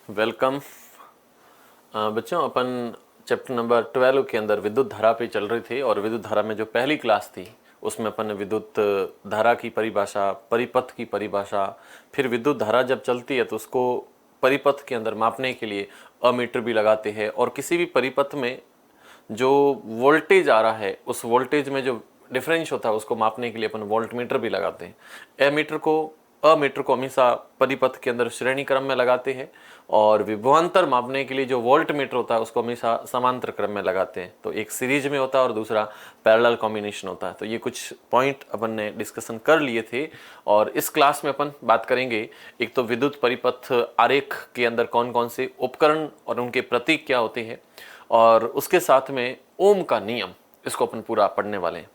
Welcome. बच्चों, अपन chapter number 12 के अंदर विद्युत धारा पे चल रहे थे और विद्युत धारा में जो पहली क्लास थी उसमें अपन ने विद्युत धारा की परिभाषा, परिपथ की परिभाषा, फिर विद्युत धारा जब चलती है तो उसको परिपथ के अंदर मापने के लिए अमीटर भी लगाते हैं और किसी भी परिपथ में जो वोल्टेज आ रहा है उस वोल्टेज में जो डिफरेंस होता है उसको मापने के लिए अपन वोल्टमीटर भी लगाते हैं। अमीटर को हमेशा परिपथ के अंदर श्रेणी क्रम में लगाते हैं और विभवांतर मापने के लिए जो वोल्ट मीटर होता है उसको हमेशा समांतर क्रम में लगाते हैं। तो एक सीरीज में होता है और दूसरा पैरेलल कॉम्बिनेशन होता है। तो ये कुछ पॉइंट अपन ने डिस्कशन कर लिए थे और इस क्लास में अपन बात करेंगे एक तो विद्युत परिपथ आरेख के अंदर कौन कौन से उपकरण और उनके प्रतीक क्या होते हैं और उसके साथ में ओम का नियम, इसको अपन पूरा पढ़ने वाले हैं।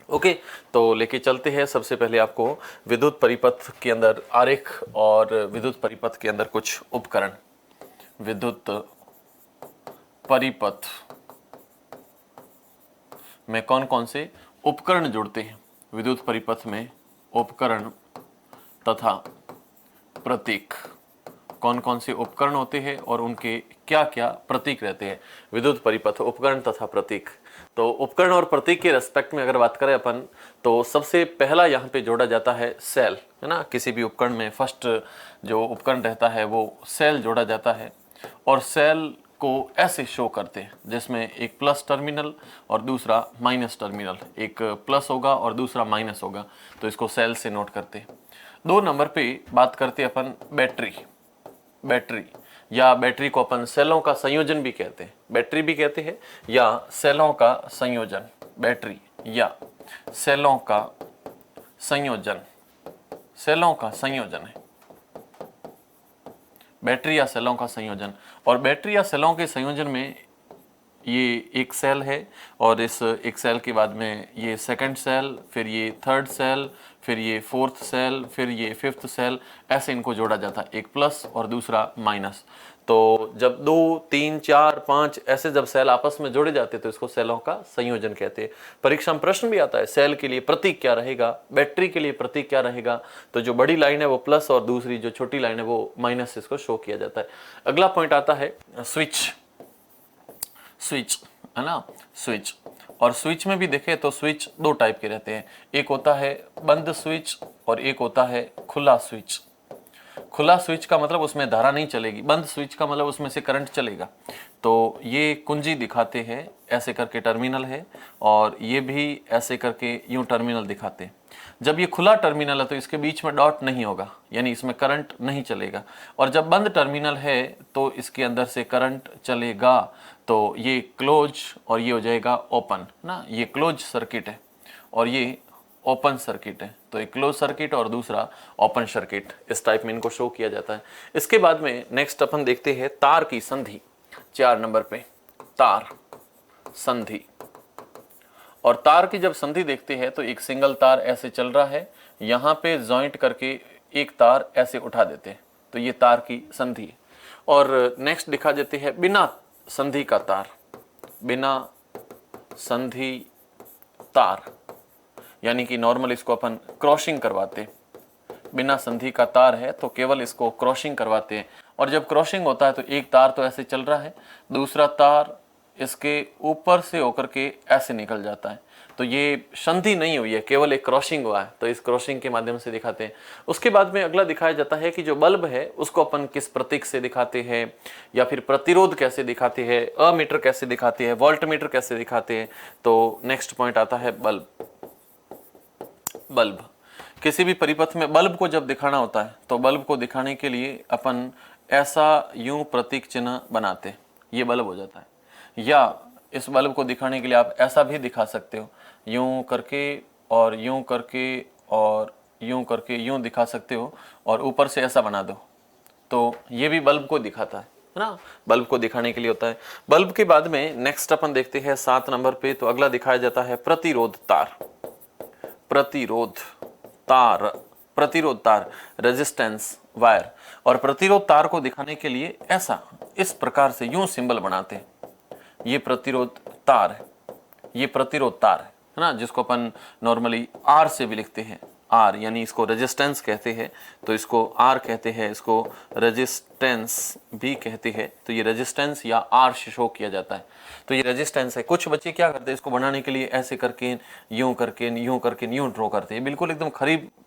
ओके, तो लेके चलते हैं। सबसे पहले आपको विद्युत परिपथ के अंदर आरेख और विद्युत परिपथ के अंदर कुछ उपकरण। विद्युत परिपथ में कौन कौन से उपकरण जुड़ते हैं? विद्युत परिपथ में उपकरण तथा प्रतीक, कौन कौन से उपकरण होते हैं और उनके क्या क्या प्रतीक रहते हैं? विद्युत परिपथ, उपकरण तथा प्रतीक। तो उपकरण और प्रतीक के रेस्पेक्ट में अगर बात करें अपन तो सबसे पहला यहाँ पे जोड़ा जाता है सेल, है ना। किसी भी उपकरण में फर्स्ट जो उपकरण रहता है वो सेल जोड़ा जाता है और सेल को ऐसे शो करते हैं जिसमें एक प्लस टर्मिनल और दूसरा माइनस टर्मिनल, एक प्लस होगा और दूसरा माइनस होगा, तो इसको सेल से नोट करते हैं। 2 नंबर पे बात करते हैं अपन बैटरी या बैटरी को अपन सेलों का संयोजन भी कहते हैं, बैटरी भी कहते हैं या सेलों का संयोजन। बैटरी या सेलों का संयोजन, सेलों का संयोजन है बैटरी या सेलों का संयोजन। और बैटरी या सेलों के संयोजन में ये एक सेल है और इस एक सेल के बाद में ये सेकंड सेल, फिर ये थर्ड सेल, फिर ये फोर्थ सेल, फिर ये फिफ्थ सेल, ऐसे इनको जोड़ा जाता है, एक प्लस और दूसरा माइनस। तो जब 2, 3, 4, 5 ऐसे जब सेल आपस में जोड़े जाते हैं तो इसको सेलों का संयोजन कहते हैं। परीक्षा में प्रश्न भी आता है, सेल के लिए प्रतीक क्या रहेगा, बैटरी के लिए प्रतीक क्या रहेगा? तो जो बड़ी लाइन है वो प्लस और दूसरी जो छोटी लाइन है वो माइनस, इसको शो किया जाता है। अगला पॉइंट आता है स्विच, है ना, स्विच। और स्विच में भी देखें तो स्विच 2 टाइप के रहते हैं, एक होता है बंद स्विच और एक होता है खुला स्विच। खुला स्विच का मतलब उसमें धारा नहीं चलेगी, बंद स्विच का मतलब उसमें से करंट चलेगा। तो ये कुंजी दिखाते हैं, ऐसे करके टर्मिनल है और ये भी ऐसे करके यूं टर्मिनल दिखाते हैं। जब ये खुला टर्मिनल है तो इसके बीच में डॉट नहीं होगा, यानी इसमें करंट नहीं चलेगा। और जब बंद टर्मिनल है तो इसके अंदर से करंट चलेगा। तो ये क्लोज और ये हो जाएगा ओपन ना, ये क्लोज सर्किट है और ये ओपन सर्किट है। तो एक क्लोज सर्किट और दूसरा ओपन सर्किट, इस टाइप में इनको शो किया जाता है। इसके बाद में नेक्स्ट अपन देखते हैं तार की संधि। 4 नंबर पे तार संधि। और तार की जब संधि देखते हैं तो एक सिंगल तार ऐसे चल रहा है, यहाँ पे जॉइंट करके एक तार ऐसे उठा देते हैं, तो ये तार की संधि। और नेक्स्ट दिखा देते हैं बिना संधि का तार। बिना संधि तार यानी कि नॉर्मल इसको अपन क्रॉसिंग करवाते, बिना संधि का तार है तो केवल इसको क्रॉसिंग करवाते हैं। और जब क्रॉसिंग होता है तो एक तार तो ऐसे चल रहा है, दूसरा तार इसके ऊपर से होकर के ऐसे निकल जाता है, तो ये संधि नहीं हुई है, केवल एक क्रॉसिंग हुआ है। तो इस क्रॉसिंग के माध्यम से दिखाते हैं। उसके बाद में अगला दिखाया जाता है कि जो बल्ब है उसको अपन किस प्रतीक से दिखाते हैं या फिर प्रतिरोध कैसे दिखाते हैं, अमीटर कैसे दिखाते हैं, वोल्टमीटर कैसे दिखाते हैं। तो नेक्स्ट पॉइंट आता है बल्ब। किसी भी परिपथ में बल्ब को जब दिखाना होता है तो बल्ब को दिखाने के लिए अपन ऐसा यूं प्रतीक चिन्ह बनाते, ये बल्ब हो जाता है। या इस बल्ब को दिखाने के लिए आप ऐसा भी दिखा सकते हो, यूं करके और यूं करके और यूं करके यूं दिखा सकते हो और ऊपर से ऐसा बना दो, तो ये भी बल्ब को दिखाता है ना, बल्ब को दिखाने के लिए होता है। बल्ब के बाद में नेक्स्ट अपन देखते हैं 7 नंबर पे, तो अगला दिखाया जाता है प्रतिरोध तार। प्रतिरोध तार रेजिस्टेंस वायर। और प्रतिरोध तार को दिखाने के लिए ऐसा इस प्रकार से यूं सिंबल बनाते हैं, ये प्रतिरोध तार है, ये प्रतिरोध तार है ना, जिसको अपन नॉर्मली आर से भी लिखते हैं, आर, यानी इसको रेजिस्टेंस कहते हैं, तो इसको आर कहते हैं, इसको रेजिस्टेंस भी कहते हैं। तो ये रेजिस्टेंस या आर से शो किया जाता है, तो ये रेजिस्टेंस है। कुछ बच्चे क्या करते हैं, इसको बनाने के लिए ऐसे करके, यूं करके, यूं करके, यूं ड्रॉ करते हैं। बिल्कुल एकदम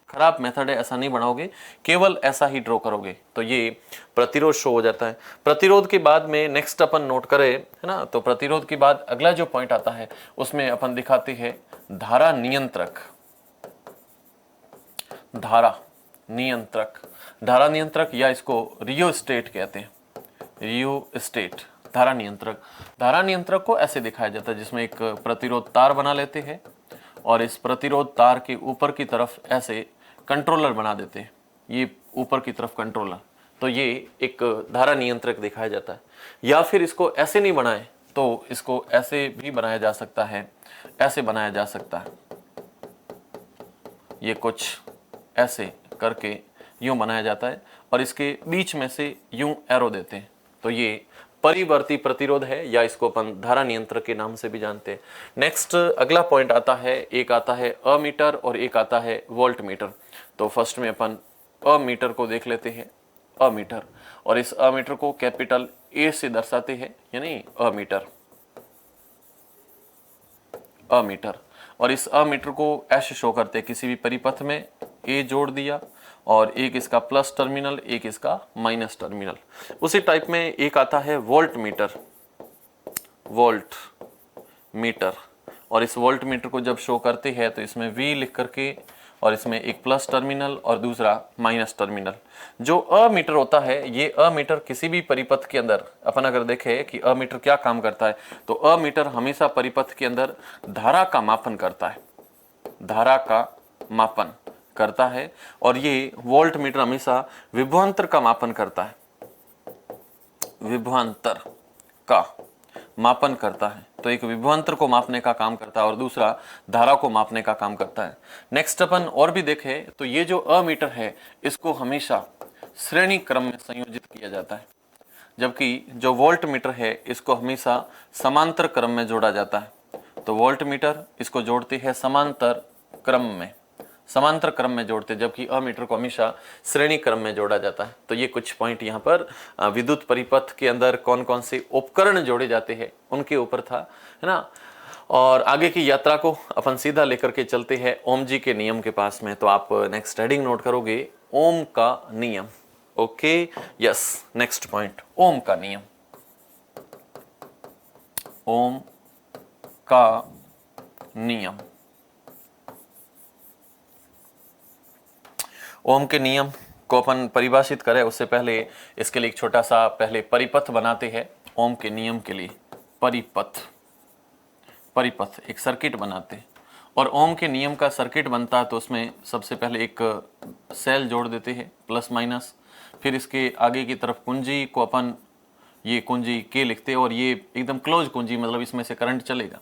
खराब मेथड है, ऐसा नहीं बनाओगे, केवल ऐसा ही ड्रॉ करोगे तो ये प्रतिरोध शो हो जाता है। प्रतिरोध के बाद में नेक्स्ट अपन नोट करें, है ना, तो प्रतिरोध के बाद अगला जो पॉइंट आता है उसमें अपन दिखाते हैं धारा नियंत्रक। धारा नियंत्रक, धारा नियंत्रक या इसको रियोस्टेट कहते हैं, रियोस्टेट। धारा नियंत्रक, धारा नियंत्रक को ऐसे दिखाया जाता है जिसमें एक प्रतिरोध तार बना लेते हैं और इस प्रतिरोध तार के ऊपर की तरफ ऐसे कंट्रोलर बना देते हैं, ये ऊपर की तरफ कंट्रोलर, तो ये एक धारा नियंत्रक दिखाया जाता है। या फिर इसको ऐसे नहीं बनाए तो इसको ऐसे भी बनाया जा सकता है, ऐसे बनाया जा सकता है, ये कुछ ऐसे करके यूं बनाया जाता है और इसके बीच में से यूं एरो देते हैं, तो ये परिवर्ती प्रतिरोध है या इसको अपन धारा नियंत्रक के नाम से भी जानते हैं। नेक्स्ट अगला पॉइंट आता है, एक आता है अमीटर और एक आता है वोल्ट मीटर। तो फर्स्ट में अपन अमीटर को देख लेते हैं, अमीटर, और इस अमीटर को कैपिटल ए से दर्शाते हैं, यानी अमीटर, अमीटर। और इस अमीटर को ऐसे शो करते हैं, किसी भी परिपथ में ए जोड़ दिया और एक इसका प्लस टर्मिनल, एक इसका माइनस टर्मिनल। उसी टाइप में एक आता है वोल्ट मीटर, वोल्ट मीटर, और इस वोल्ट मीटर को जब शो करते हैं तो इसमें V लिख करके और इसमें एक प्लस टर्मिनल और दूसरा माइनस टर्मिनल। जो अमीटर होता है, ये अमीटर किसी भी परिपथ के अंदर अपन अगर देखें कि अमीटर क्या काम करता है, तो अमीटर हमेशा परिपथ के अंदर धारा का मापन करता है, धारा का मापन करता है। और ये वोल्ट मीटर हमेशा विभवांतर का मापन करता है, विभवांतर का मापन करता है। तो एक विभवांतर को मापने का काम करता है और दूसरा धारा को मापने का काम करता है। नेक्स्ट अपन और भी देखें तो ये जो अमीटर है इसको हमेशा श्रेणी क्रम में संयोजित किया जाता है, जबकि जो वोल्ट मीटर है इसको हमेशा समांतर क्रम में जोड़ा जाता है। तो वोल्ट मीटर इसको जोड़ते हैं समांतर क्रम में, समांतर क्रम में जोड़ते, जबकि अमीटर को हमेशा श्रेणी क्रम में जोड़ा जाता है। तो ये कुछ पॉइंट यहाँ पर विद्युत परिपथ के अंदर कौन कौन से उपकरण जोड़े जाते हैं उनके ऊपर था, है ना। और आगे की यात्रा को अपन सीधा लेकर के चलते हैं ओम जी के नियम के पास में। तो आप नेक्स्ट हेडिंग नोट करोगे, ओम का नियम। ओके, यस, नेक्स्ट पॉइंट, ओम का नियम। ओम का नियम, ओम के नियम को अपन परिभाषित करें उससे पहले इसके लिए एक छोटा सा पहले परिपथ बनाते हैं। ओम के नियम के लिए परिपथ, परिपथ एक सर्किट बनाते हैं और ओम के नियम का सर्किट बनता है तो उसमें सबसे पहले एक सेल जोड़ देते हैं प्लस माइनस, फिर इसके आगे की तरफ कुंजी को अपन ये कुंजी के लिखते हैं और ये एकदम क्लोज कुंजी, मतलब इसमें से करंट चलेगा।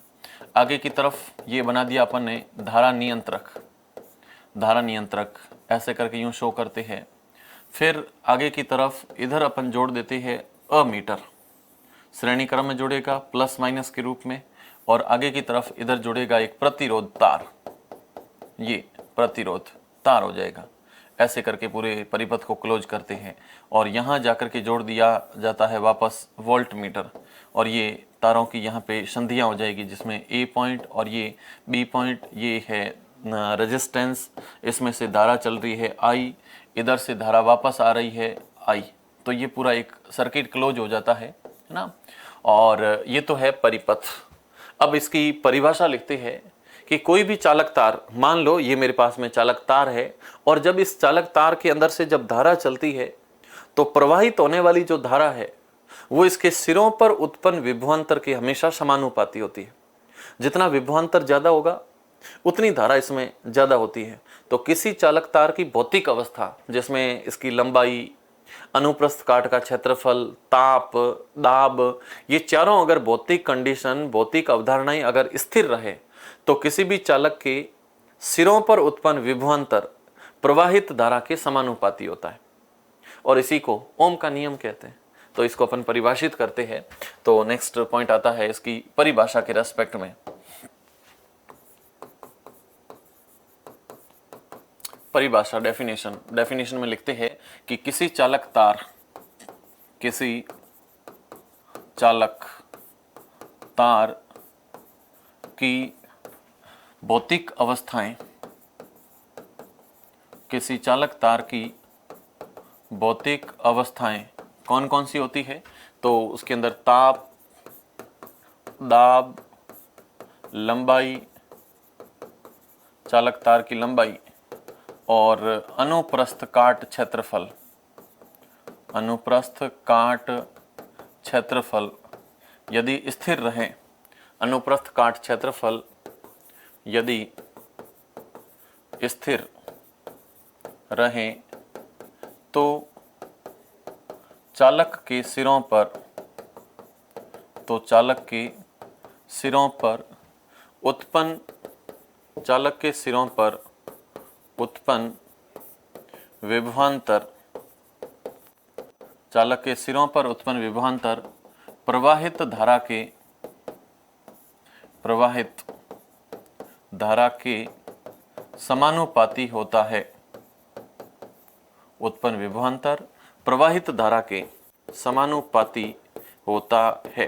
आगे की तरफ ये बना दिया अपन ने धारा नियंत्रक, धारा नियंत्रक ऐसे करके यूं शो करते हैं। फिर आगे की तरफ इधर अपन जोड़ देते हैं अमीटर, श्रेणी क्रम में जुड़ेगा प्लस माइनस के रूप में, और आगे की तरफ इधर जुड़ेगा एक प्रतिरोध तार, ये प्रतिरोध तार हो जाएगा। ऐसे करके पूरे परिपथ को क्लोज करते हैं और यहाँ जाकर के जोड़ दिया जाता है वापस वोल्ट मीटर, और ये तारों की यहाँ पे संधियाँ हो जाएगी जिसमें ए पॉइंट और ये बी पॉइंट, ये है रेजिस्टेंस, इसमें से धारा चल रही है आई, इधर से धारा वापस आ रही है आई। तो ये पूरा एक सर्किट क्लोज हो जाता है ना। और ये तो है परिपथ। अब इसकी परिभाषा लिखते हैं कि कोई भी चालक तार, मान लो ये मेरे पास में चालक तार है, और जब इस चालक तार के अंदर से जब धारा चलती है तो प्रवाहित होने वाली जो धारा है वो इसके सिरों पर उत्पन्न विभवांतर के हमेशा समानुपाती होती है। जितना विभवांतर ज्यादा होगा उतनी धारा इसमें ज्यादा होती है। तो किसी चालक तार की भौतिक अवस्था, जिसमें इसकी लंबाई, अनुप्रस्थ काट का क्षेत्रफल, ताप, दाब, ये चारों अगर भौतिक कंडीशन, भौतिक अवधारणाएं अगर स्थिर रहे तो किसी भी चालक के सिरों पर उत्पन्न विभवांतर प्रवाहित धारा के समानुपाती होता है, और इसी को ओम का नियम कहते हैं। तो इसको अपन परिभाषित करते हैं। तो नेक्स्ट पॉइंट आता है इसकी परिभाषा के रेस्पेक्ट में। परिभाषा, डेफिनेशन में लिखते हैं कि किसी चालक तार की भौतिक अवस्थाएं, किसी चालक तार की भौतिक अवस्थाएं कौन कौन सी होती है? तो उसके अंदर ताप, दाब, लंबाई, चालक तार की लंबाई और अनुप्रस्थ काट क्षेत्रफल। अनुप्रस्थ काट क्षेत्रफल यदि स्थिर रहे, अनुप्रस्थ काट क्षेत्रफल यदि स्थिर रहे तो चालक के सिरों पर उत्पन्न विभवांतर, प्रवाहित धारा के समानुपाती होता है। उत्पन्न विभवांतर प्रवाहित धारा के समानुपाती होता है।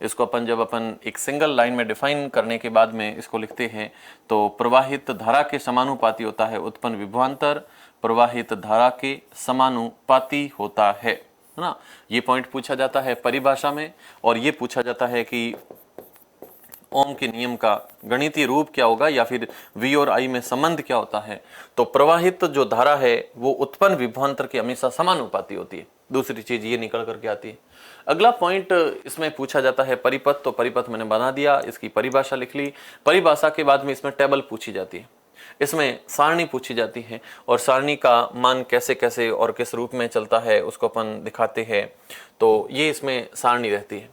इसको जब अपन एक सिंगल लाइन में डिफाइन करने के बाद में इसको लिखते हैं तो प्रवाहित धारा के समानुपाती होता है। उत्पन्न विभवांतर प्रवाहित धारा के समानुपाती होता है ना। ये पॉइंट पूछा जाता है परिभाषा में, और ये पूछा जाता है कि ओम के नियम का गणितीय रूप क्या होगा या फिर V और I में संबंध क्या होता है। तो प्रवाहित जो धारा है वो उत्पन्न विभवांतर के हमेशा समानुपाती होती है। दूसरी चीज ये निकल करके आती है। अगला पॉइंट इसमें पूछा जाता है परिपथ। तो परिपथ मैंने बना दिया, इसकी परिभाषा लिख ली। परिभाषा के बाद में इसमें टेबल पूछी जाती है, इसमें सारणी पूछी जाती है, और सारणी का मान कैसे कैसे और किस रूप में चलता है उसको अपन दिखाते हैं। तो ये इसमें सारणी रहती है,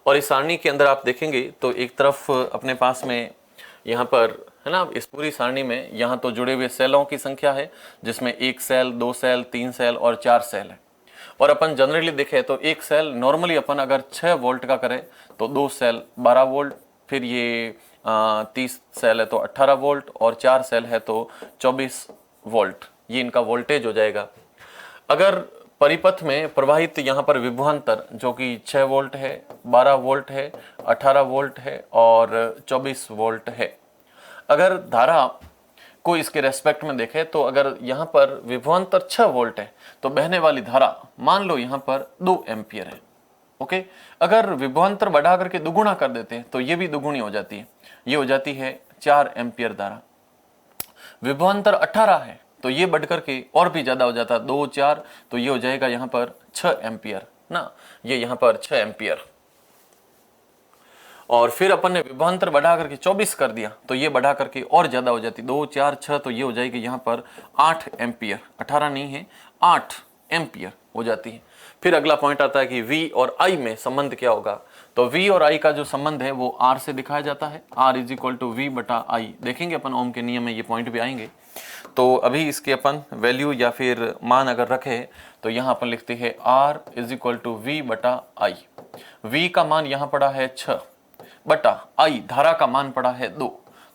और इस सारणी के अंदर आप देखेंगे तो एक तरफ अपने पास में यहाँ पर है ना, इस पूरी सारणी में यहाँ तो जुड़े हुए सेलों की संख्या है, जिसमें 1 सेल, 2 सेल, 3 सेल और 4 सेल है। और अपन जनरली देखें तो एक सेल नॉर्मली अपन अगर 6 वोल्ट का करें तो 2 सेल 12 वोल्ट, फिर ये 30 सेल है तो 18 वोल्ट, और 4 सेल है तो 24 वोल्ट, ये इनका वोल्टेज हो जाएगा। अगर परिपथ में प्रवाहित यहाँ पर विभवांतर जो कि 6 वोल्ट है, 12 वोल्ट है, 18 वोल्ट है और 24 वोल्ट है, अगर धारा को इसके रेस्पेक्ट में देखें तो अगर यहाँ पर विभवांतर 6 वोल्ट है तो बहने वाली धारा मान लो यहाँ पर 2 एम्पियर है। ओके, अगर विभवांतर बढ़ा करके दुगुना कर देते हैं तो ये भी दुगुनी हो जाती है, ये हो जाती है 4 एम्पियर धारा। विभवांतर 18 है तो ये बढ़ करके और भी ज्यादा हो जाता है, 2 4, तो ये हो जाएगा यहाँ पर 6 एम्पियर ना, ये यहाँ पर 6 एम्पियर। और फिर अपन ने विभवांतर बढ़ा करके 24 कर दिया तो ये बढ़ा करके और ज्यादा हो जाती, 2 4 6, तो ये हो जाएगी यहाँ पर 8 एम्पियर, 18 नहीं है 8 एम्पियर हो जाती है। फिर अगला पॉइंट आता है कि V और I में संबंध क्या होगा। तो V और I का जो संबंध है वो R से दिखाया जाता है, R is equal to V बटा I। देखेंगे अपन ओम के नियम में ये पॉइंट भी आएंगे। तो अभी इसके अपन वैल्यू या फिर मान अगर रखे तो यहाँ अपन लिखते हैं R is equal to V बटा I। V का मान यहाँ पड़ा है 6 बटा I धारा का मान पड़ा है 2।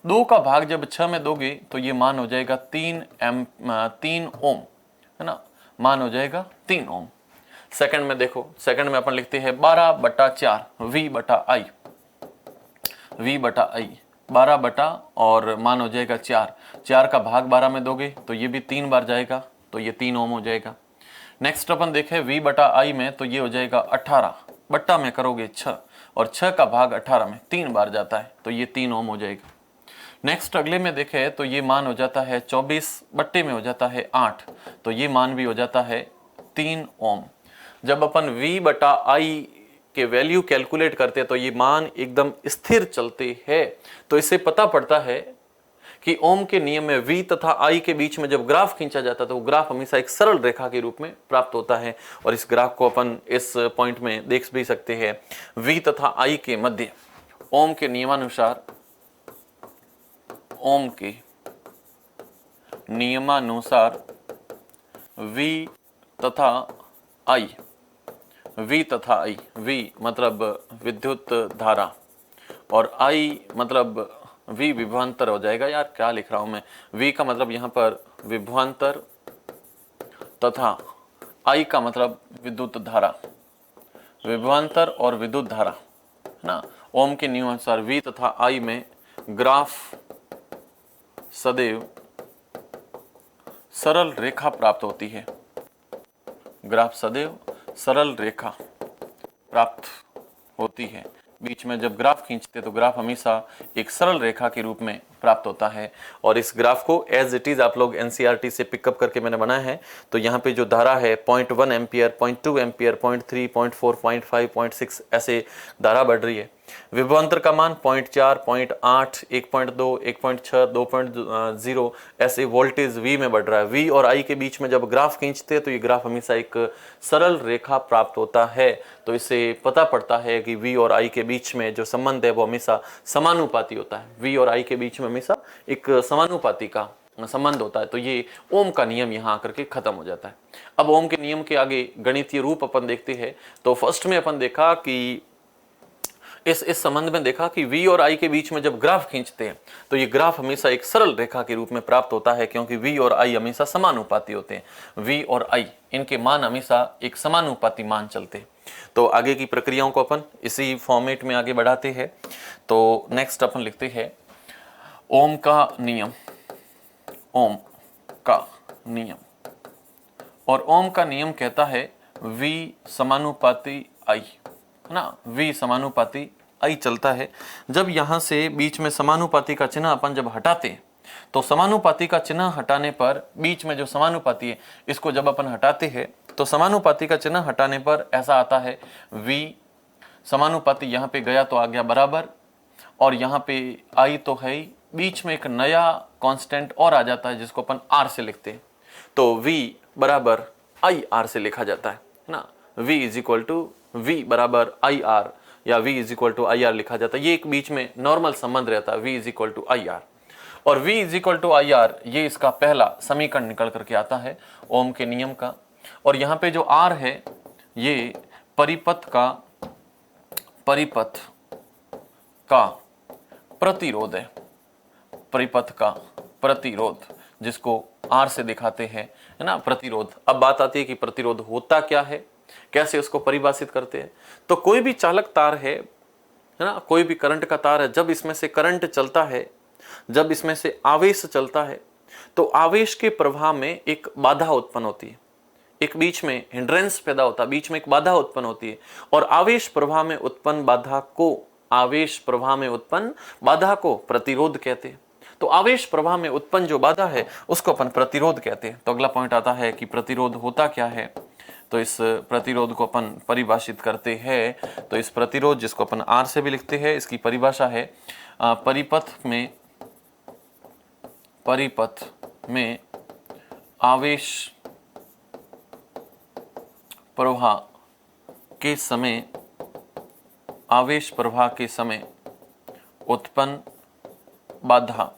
2 का भाग जब 6 में दोगे तो ये मान हो जाएगा 3 ओम है ना, मान हो जाएगा 3 ओम। सेकंड में देखो, सेकंड में अपन लिखते हैं 12 बटा 4 V बटा I, V बटा I 12 बटा और मान हो जाएगा 4, 4 का भाग 12 में दोगे तो ये भी 3 बार जाएगा तो ये 3 ओम हो जाएगा। नेक्स्ट अपन देखें V बटा I में तो ये हो जाएगा 18 बट्टा में करोगे 6, और 6 का भाग 18 में 3 बार जाता है तो ये 3 ओम हो जाएगा। नेक्स्ट अगले में देखें तो ये मान हो जाता है 24 बट्टे में हो जाता है 8, तो ये मान भी हो जाता है 3 ओम। जब अपन V बटा I के वैल्यू कैलकुलेट करते हैं तो ये मान एकदम स्थिर चलते हैं। तो इससे पता पड़ता है कि ओम के नियम में V तथा I के बीच में जब ग्राफ खींचा जाता है तो वो ग्राफ हमेशा एक सरल रेखा के रूप में प्राप्त होता है। और इस ग्राफ को अपन इस पॉइंट में देख भी सकते हैं। V तथा I के मध्य ओम के नियमानुसार, ओम के नियमानुसार V तथा I, V तथा I, V मतलब विद्युत धारा और I मतलब V विभवांतर हो जाएगा। यार क्या लिख रहा हूं मैं, V का मतलब यहाँ पर विभवांतर तथा I का मतलब विद्युत धारा, विभवांतर और विद्युत धारा है ना। ओम के नियम अनुसार V तथा I में ग्राफ सदैव सरल रेखा प्राप्त होती है, ग्राफ सदैव सरल रेखा प्राप्त होती है। बीच में जब ग्राफ खींचते तो ग्राफ हमेशा एक सरल रेखा के रूप में प्राप्त होता है। और इस ग्राफ को एज इट इज आप लोग एनसीईआरटी से पिकअप करके मैंने बनाया है। तो यहाँ पे जो धारा है 0.1 एम्पियर, 0.2 एम्पियर, 0.3, 0.4, 0.5, 0.6 ऐसे धारा बढ़ रही है। विभवांतर का मान 0.4, 0.8, 1.2, 1.6, 2.0 ऐसे वोल्टेज V में बढ़ रहा है। V और I के बीच में जब ग्राफ खींचते हैं तो ये ग्राफ हमेशा एक सरल रेखा प्राप्त होता है। तो इससे पता पड़ता है कि V और I के बीच में जो संबंध है वो हमेशा समानुपाती होता है। V और I के बीच में हमेशा एक समानुपाती का संबंध होता है। तो ये ओम का नियम यहाँ आकर के खत्म हो जाता है। अब ओम के नियम के आगे गणितीय रूप अपन देखते हैं। तो फर्स्ट में अपन देखा कि इस संबंध में देखा कि V और I के बीच में जब ग्राफ खींचते हैं तो ये ग्राफ हमेशा एक सरल रेखा के रूप में प्राप्त होता है, क्योंकि V और I हमेशा समानुपाती होते हैं। V और I इनके मान हमेशा एक समानुपाती मान चलते हैं। तो आगे की प्रक्रियाओं को अपन इसी फॉर्मेट में आगे बढ़ाते हैं। तो नेक्स्ट अपन लिखते हैं ओम का नियम, ओम का नियम। और ओम का नियम कहता है V समानुपाती I है ना, V समानुपाती I चलता है। जब यहां से बीच में समानुपाती का चिन्ह अपन जब हटाते हैं तो समानुपाती का चिन्ह हटाने पर बीच में जो समानुपाती है इसको जब अपन हटाते हैं तो समानुपाती का चिन्ह हटाने पर ऐसा आता है V समानुपाती यहाँ पे गया तो आ गया बराबर, और यहाँ पे I तो है ही, बीच में एक नया कांस्टेंट और आ जाता है जिसको अपन R से लिखते हैं। तो V बराबर IR से लिखा जाता है ना। V is equal to V बराबर IR या V is equal to IR लिखा जाता है। ये एक बीच में नॉर्मल संबंध रहता है, V is equal to IR। और V is equal to IR ये इसका पहला समीकरण निकल करके आता है ओम के नियम का। और यहाँ पे जो R है ये परिपथ का प्रतिरोध है, परिपथ का प्रतिरोध जिसको R से दिखाते हैं है ना, प्रतिरोध। अब बात आती है कि प्रतिरोध होता क्या है, कैसे उसको परिभाषित करते हैं। तो कोई भी चालक तार है ना, कोई भी करंट का तार है, जब इसमें से करंट चलता है, जब इसमें से आवेश चलता है तो आवेश के प्रवाह में एक बाधा उत्पन्न होती है, एक बीच में हिंड्रेंस पैदा होता है, बीच में एक बाधा उत्पन्न होती है। और आवेश प्रवाह में उत्पन्न बाधा को, आवेश प्रवाह में उत्पन्न बाधा को प्रतिरोध कहते हैं। तो आवेश प्रवाह में उत्पन्न जो बाधा है उसको अपन प्रतिरोध कहते हैं। तो अगला पॉइंट आता है कि प्रतिरोध होता क्या है। तो इस प्रतिरोध को अपन परिभाषित करते हैं। तो इस प्रतिरोध जिसको अपन R से भी लिखते हैं, इसकी परिभाषा है परिपथ में आवेश प्रवाह के समय, आवेश प्रवाह के समय उत्पन्न बाधा,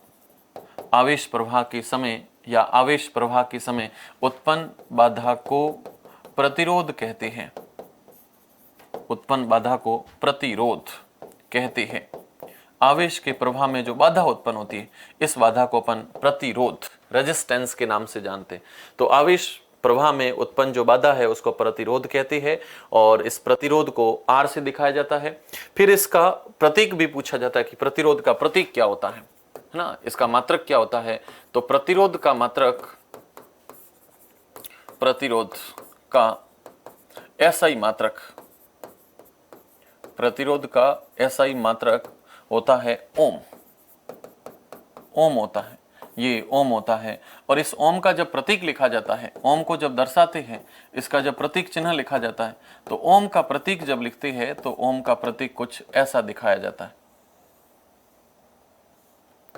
आवेश प्रवाह के समय या आवेश प्रवाह के समय उत्पन्न बाधा को प्रतिरोध कहते हैं, उत्पन्न बाधा को प्रतिरोध कहते हैं। आवेश के प्रवाह में जो बाधा उत्पन्न होती है इस बाधा को अपन प्रतिरोध, रेजिस्टेंस के नाम से जानते हैं। तो आवेश प्रवाह में उत्पन्न जो बाधा है उसको प्रतिरोध कहते हैं और इस प्रतिरोध को R से दिखाया जाता है। फिर इसका प्रतीक भी पूछा जाता है कि प्रतिरोध का प्रतीक क्या होता है ना, इसका मात्रक क्या होता है। तो प्रतिरोध का मात्रक, प्रतिरोध का SI मात्रक, प्रतिरोध का SI मात्रक होता है ओम, ओम होता है, ये ओम होता है। और इस ओम का जब प्रतीक लिखा जाता है, ओम को जब दर्शाते हैं, इसका जब प्रतीक चिन्ह लिखा जाता है तो ओम का प्रतीक जब लिखते हैं तो ओम का प्रतीक कुछ ऐसा दिखाया जाता है।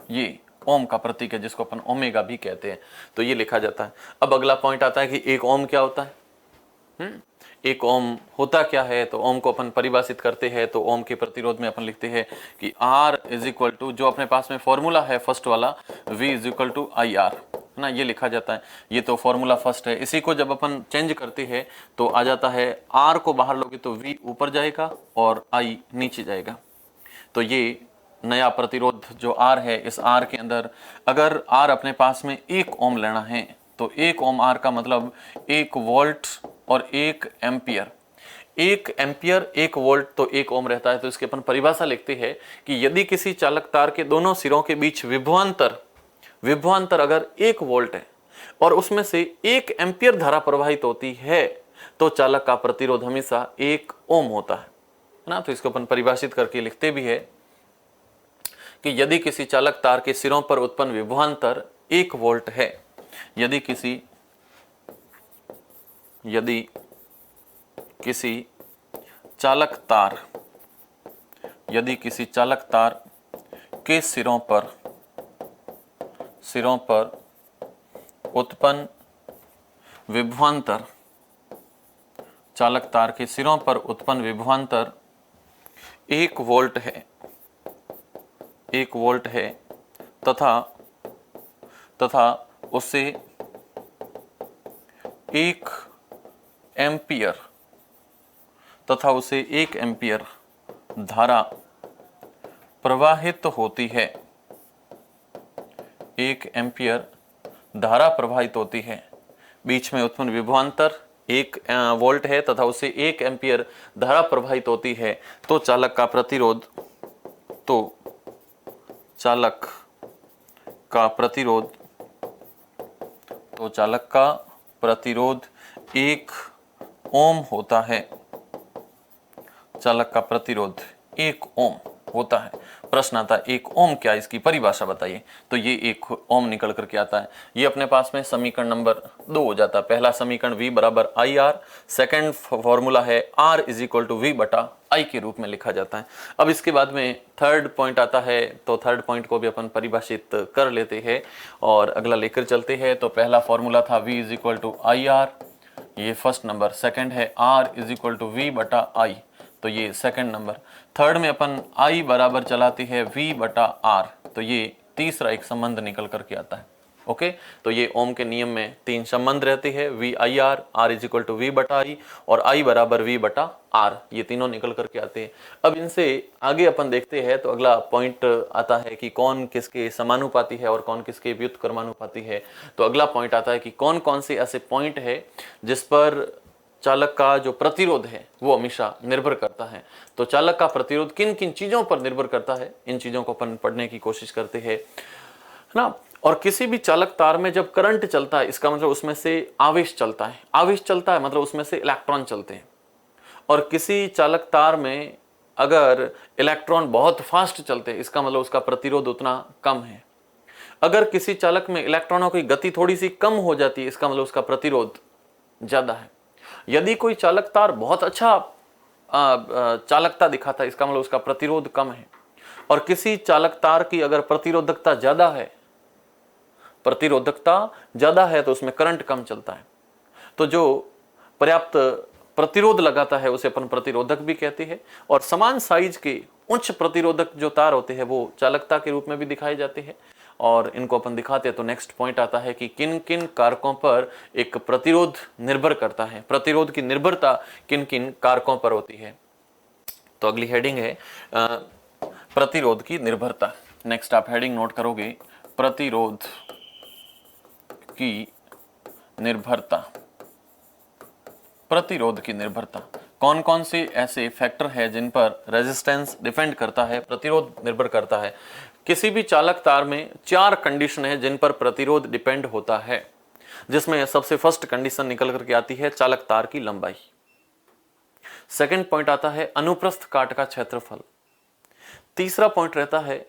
ये ओम का प्रतीक है जिसको अपन ओमेगा भी कहते हैं। तो ये लिखा जाता है। अब अगला पॉइंट आता है कि एक ओम क्या होता है। एक ओम होता क्या है। तो ओम को अपन परिभाषित करते हैं। तो ओम के प्रतिरोध में अपन लिखते हैं कि R इज इक्वल टू, जो अपने पास में फॉर्मूला है फर्स्ट वाला, V is equal to IR है ना, ये लिखा जाता है। ये तो फॉर्मूला फर्स्ट है। इसी को जब अपन चेंज करते हैं तो आ जाता है, R को बाहर लोगे तो V ऊपर जाएगा और I नीचे जाएगा। तो ये नया प्रतिरोध जो R है, इस R के अंदर अगर R अपने पास में 1 ओम लेना है तो 1 ओम R का मतलब 1 वोल्ट और 1 एम्पियर। 1 एम्पियर 1 वोल्ट तो 1 ओम रहता है। तो इसकी अपन परिभाषा लिखते हैं कि यदि किसी चालक तार के दोनों सिरों के बीच विभवांतर अगर 1 वोल्ट है और उसमें से 1 एम्पियर धारा प्रवाहित होती है तो चालक का प्रतिरोध हमेशा 1 ओम होता है ना। तो इसको अपन परिभाषित करके लिखते भी है कि यदि किसी चालक तार के सिरों पर उत्पन्न विभवांतर 1 वोल्ट है, यदि किसी चालक तार के सिरों पर उत्पन्न विभवांतर, चालक तार के सिरों पर उत्पन्न विभवांतर 1 वोल्ट है तथा उसे 1 एम्पियर धारा प्रवाहित होती है, 1 एम्पियर धारा प्रवाहित होती है, बीच में उत्पन्न विभवांतर 1 वोल्ट है तथा उसे 1 एम्पियर धारा प्रवाहित होती है, तो चालक का प्रतिरोध 1 ओम होता है। चालक का प्रतिरोध 1 ओम होता है। प्रश्न आता है 1 ओम क्या, इसकी परिभाषा बताइए। तो ये 1 ओम निकल करके आता है। ये अपने पास में समीकरण नंबर 2 हो जाता है। पहला समीकरण V बराबर IR, सेकंड फॉर्मूला है R is equal to V बटा I के रूप में लिखा जाता है। अब इसके बाद में थर्ड पॉइंट आता है, तो थर्ड पॉइंट को भी अपन परिभाषित कर लेते हैं और अगला लेकर चलते हैं। तो पहला फॉर्मूला था V is equal to IR, ये फर्स्ट नंबर। सेकंड है R is equal to V बटा I, तो ये सेकंड नंबर। थर्ड में अपन I बराबर चलाती है V बटा R, तो ये तीसरा एक संबंध निकल करके आता है। ओके, तो ये ओम के नियम में 3 संबंध रहते हैं, V I R, R is equal to V बटा I और I बराबर V बटा R, ये तीनों निकल करके आते हैं। अब इनसे आगे अपन देखते हैं, तो अगला पॉइंट आता है कि कौन किसके समानुपाती है और कौन किसके व्युत्क्रमानुपाती है। तो अगला पॉइंट आता है कि कौन कौन से ऐसे पॉइंट है जिस पर चालक का जो प्रतिरोध है वो हमेशा निर्भर करता है। तो चालक का प्रतिरोध किन किन चीजों पर निर्भर करता है, इन चीजों को अपन पढ़ने की कोशिश करते हैं ना। और किसी भी चालक तार में जब करंट चलता है, इसका मतलब उसमें से आवेश चलता है। आवेश चलता है मतलब उसमें से इलेक्ट्रॉन चलते हैं। और किसी चालक तार में अगर इलेक्ट्रॉन बहुत फास्ट चलते हैं, इसका मतलब उसका प्रतिरोध उतना कम है। अगर किसी चालक में इलेक्ट्रॉनों की गति थोड़ी सी कम हो जाती है, इसका मतलब उसका प्रतिरोध ज्यादा है। यदि कोई चालक तार बहुत अच्छा चालकता दिखाता है, इसका मतलब उसका प्रतिरोध कम है। और किसी चालक तार की अगर प्रतिरोधकता ज्यादा है तो उसमें करंट कम चलता है। तो जो पर्याप्त प्रतिरोध लगाता है उसे अपन प्रतिरोधक भी कहते हैं। और समान साइज के उच्च प्रतिरोधक जो तार होते हैं वो चालकता के रूप में भी दिखाए जाते हैं। और इनको अपन दिखाते हैं। तो नेक्स्ट पॉइंट आता है कि किन किन कारकों पर एक प्रतिरोध निर्भर करता है, प्रतिरोध की निर्भरता किन किन कारकों पर होती है। तो अगली हेडिंग है प्रतिरोध की निर्भरता। नेक्स्ट आप हेडिंग नोट करोगे, प्रतिरोध की निर्भरता। प्रतिरोध की निर्भरता, कौन कौन से ऐसे फैक्टर है जिन पर रेजिस्टेंस डिपेंड करता है, प्रतिरोध निर्भर करता है। किसी भी चालक तार में 4 कंडीशन है जिन पर प्रतिरोध डिपेंड होता है, जिसमें सबसे फर्स्ट कंडीशन निकल करके आती है चालक तार की लंबाई। सेकंड पॉइंट आता है अनुप्रस्थ काट का क्षेत्रफल। तीसरा पॉइंट रहता है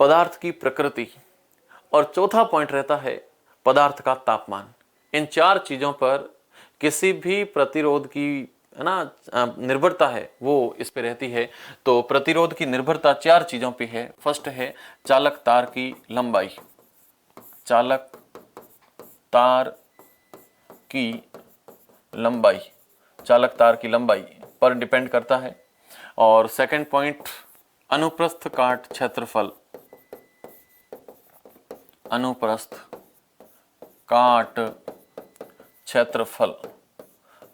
पदार्थ की प्रकृति और चौथा पॉइंट रहता है पदार्थ का तापमान। इन 4 चीजों पर किसी भी प्रतिरोध की निर्भरता है वो इस पे रहती है। तो प्रतिरोध की निर्भरता 4 चीजों पे है। फर्स्ट है चालक तार की लंबाई, चालक तार की लंबाई, चालक तार की लंबाई पर डिपेंड करता है। और सेकंड पॉइंट अनुप्रस्थ काट क्षेत्रफल, अनुप्रस्थ काट क्षेत्रफल,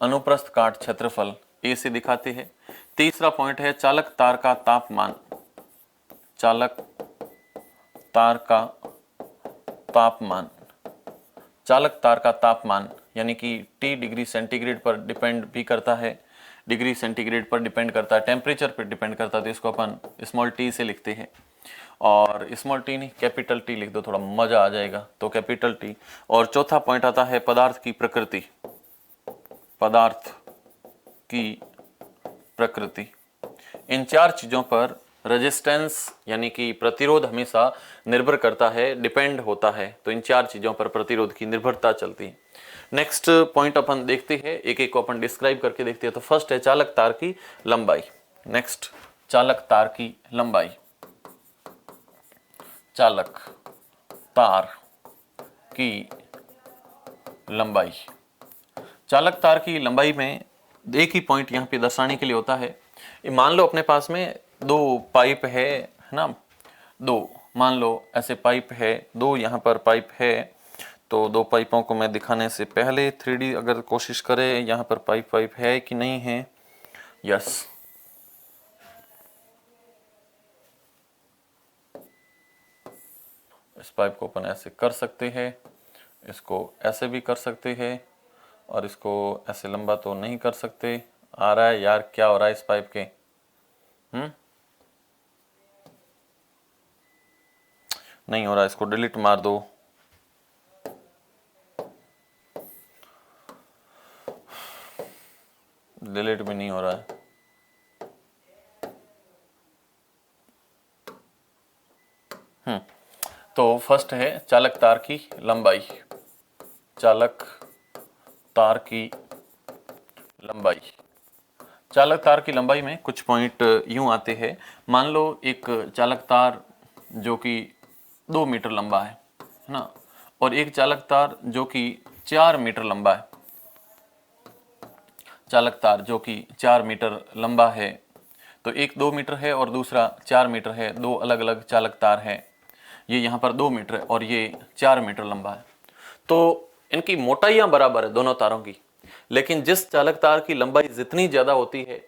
अनुप्रस्थ काट क्षेत्रफल ए से दिखाते हैं। तीसरा पॉइंट है चालक तार का तापमान, चालक तार का तापमान, चालक तार का तापमान यानी कि T डिग्री सेंटीग्रेड पर डिपेंड भी करता है, डिग्री सेंटीग्रेड पर डिपेंड करता है, टेम्परेचर पर डिपेंड करता है, तो इसको अपन स्मॉल t से लिखते हैं। और स्मॉल t नहीं कैपिटल T लिख दो, थोड़ा मजा आ जाएगा, तो कैपिटल T। और चौथा पॉइंट आता है पदार्थ की प्रकृति, पदार्थ की प्रकृति। इन चार चीजों पर रेजिस्टेंस यानी कि प्रतिरोध हमेशा निर्भर करता है, डिपेंड होता है, तो इन चार चीजों पर प्रतिरोध की निर्भरता चलती है। नेक्स्ट पॉइंट अपन देखते हैं, एक एक को अपन डिस्क्राइब करके देखते हैं। तो फर्स्ट है चालक तार की लंबाई। नेक्स्ट चालक तार की लंबाई, चालक तार की लंबाई। चालक तार की लंबाई में एक ही पॉइंट यहाँ पे दर्शाने के लिए होता है। मान लो अपने पास में दो पाइप है ना, दो मान लो ऐसे पाइप है, दो यहाँ पर पाइप है, तो दो पाइपों को मैं दिखाने से पहले 3D अगर कोशिश करें, यहाँ पर पाइप है कि नहीं है, यस, इस पाइप को अपन ऐसे कर सकते हैं, इसको ऐसे भी कर सकते हैं, और इसको ऐसे लंबा तो नहीं कर सकते। आ रहा है यार, क्या हो रहा है इस पाइप के? नहीं हो रहा, इसको डिलीट मार दो। डिलीट भी नहीं हो रहा है। तो फर्स्ट है चालक तार की लंबाई, चालक तार की लंबाई। चालक तार की लंबाई में कुछ पॉइंट यूं आते हैं। मान लो एक चालक तार जो कि 2 मीटर लंबा है ना, और एक चालक तार जो कि 4 मीटर लंबा है। चालक तार जो कि 4 मीटर लंबा है, तो एक 2 मीटर है और दूसरा 4 मीटर है, दो अलग अलग चालक तार है। ये यहाँ पर 2 मीटर है और ये 4 मीटर लंबा है, तो इनकी मोटाइयां बराबर है दोनों तारों की, लेकिन जिस चालक तार की लंबाई जितनी ज्यादा होती है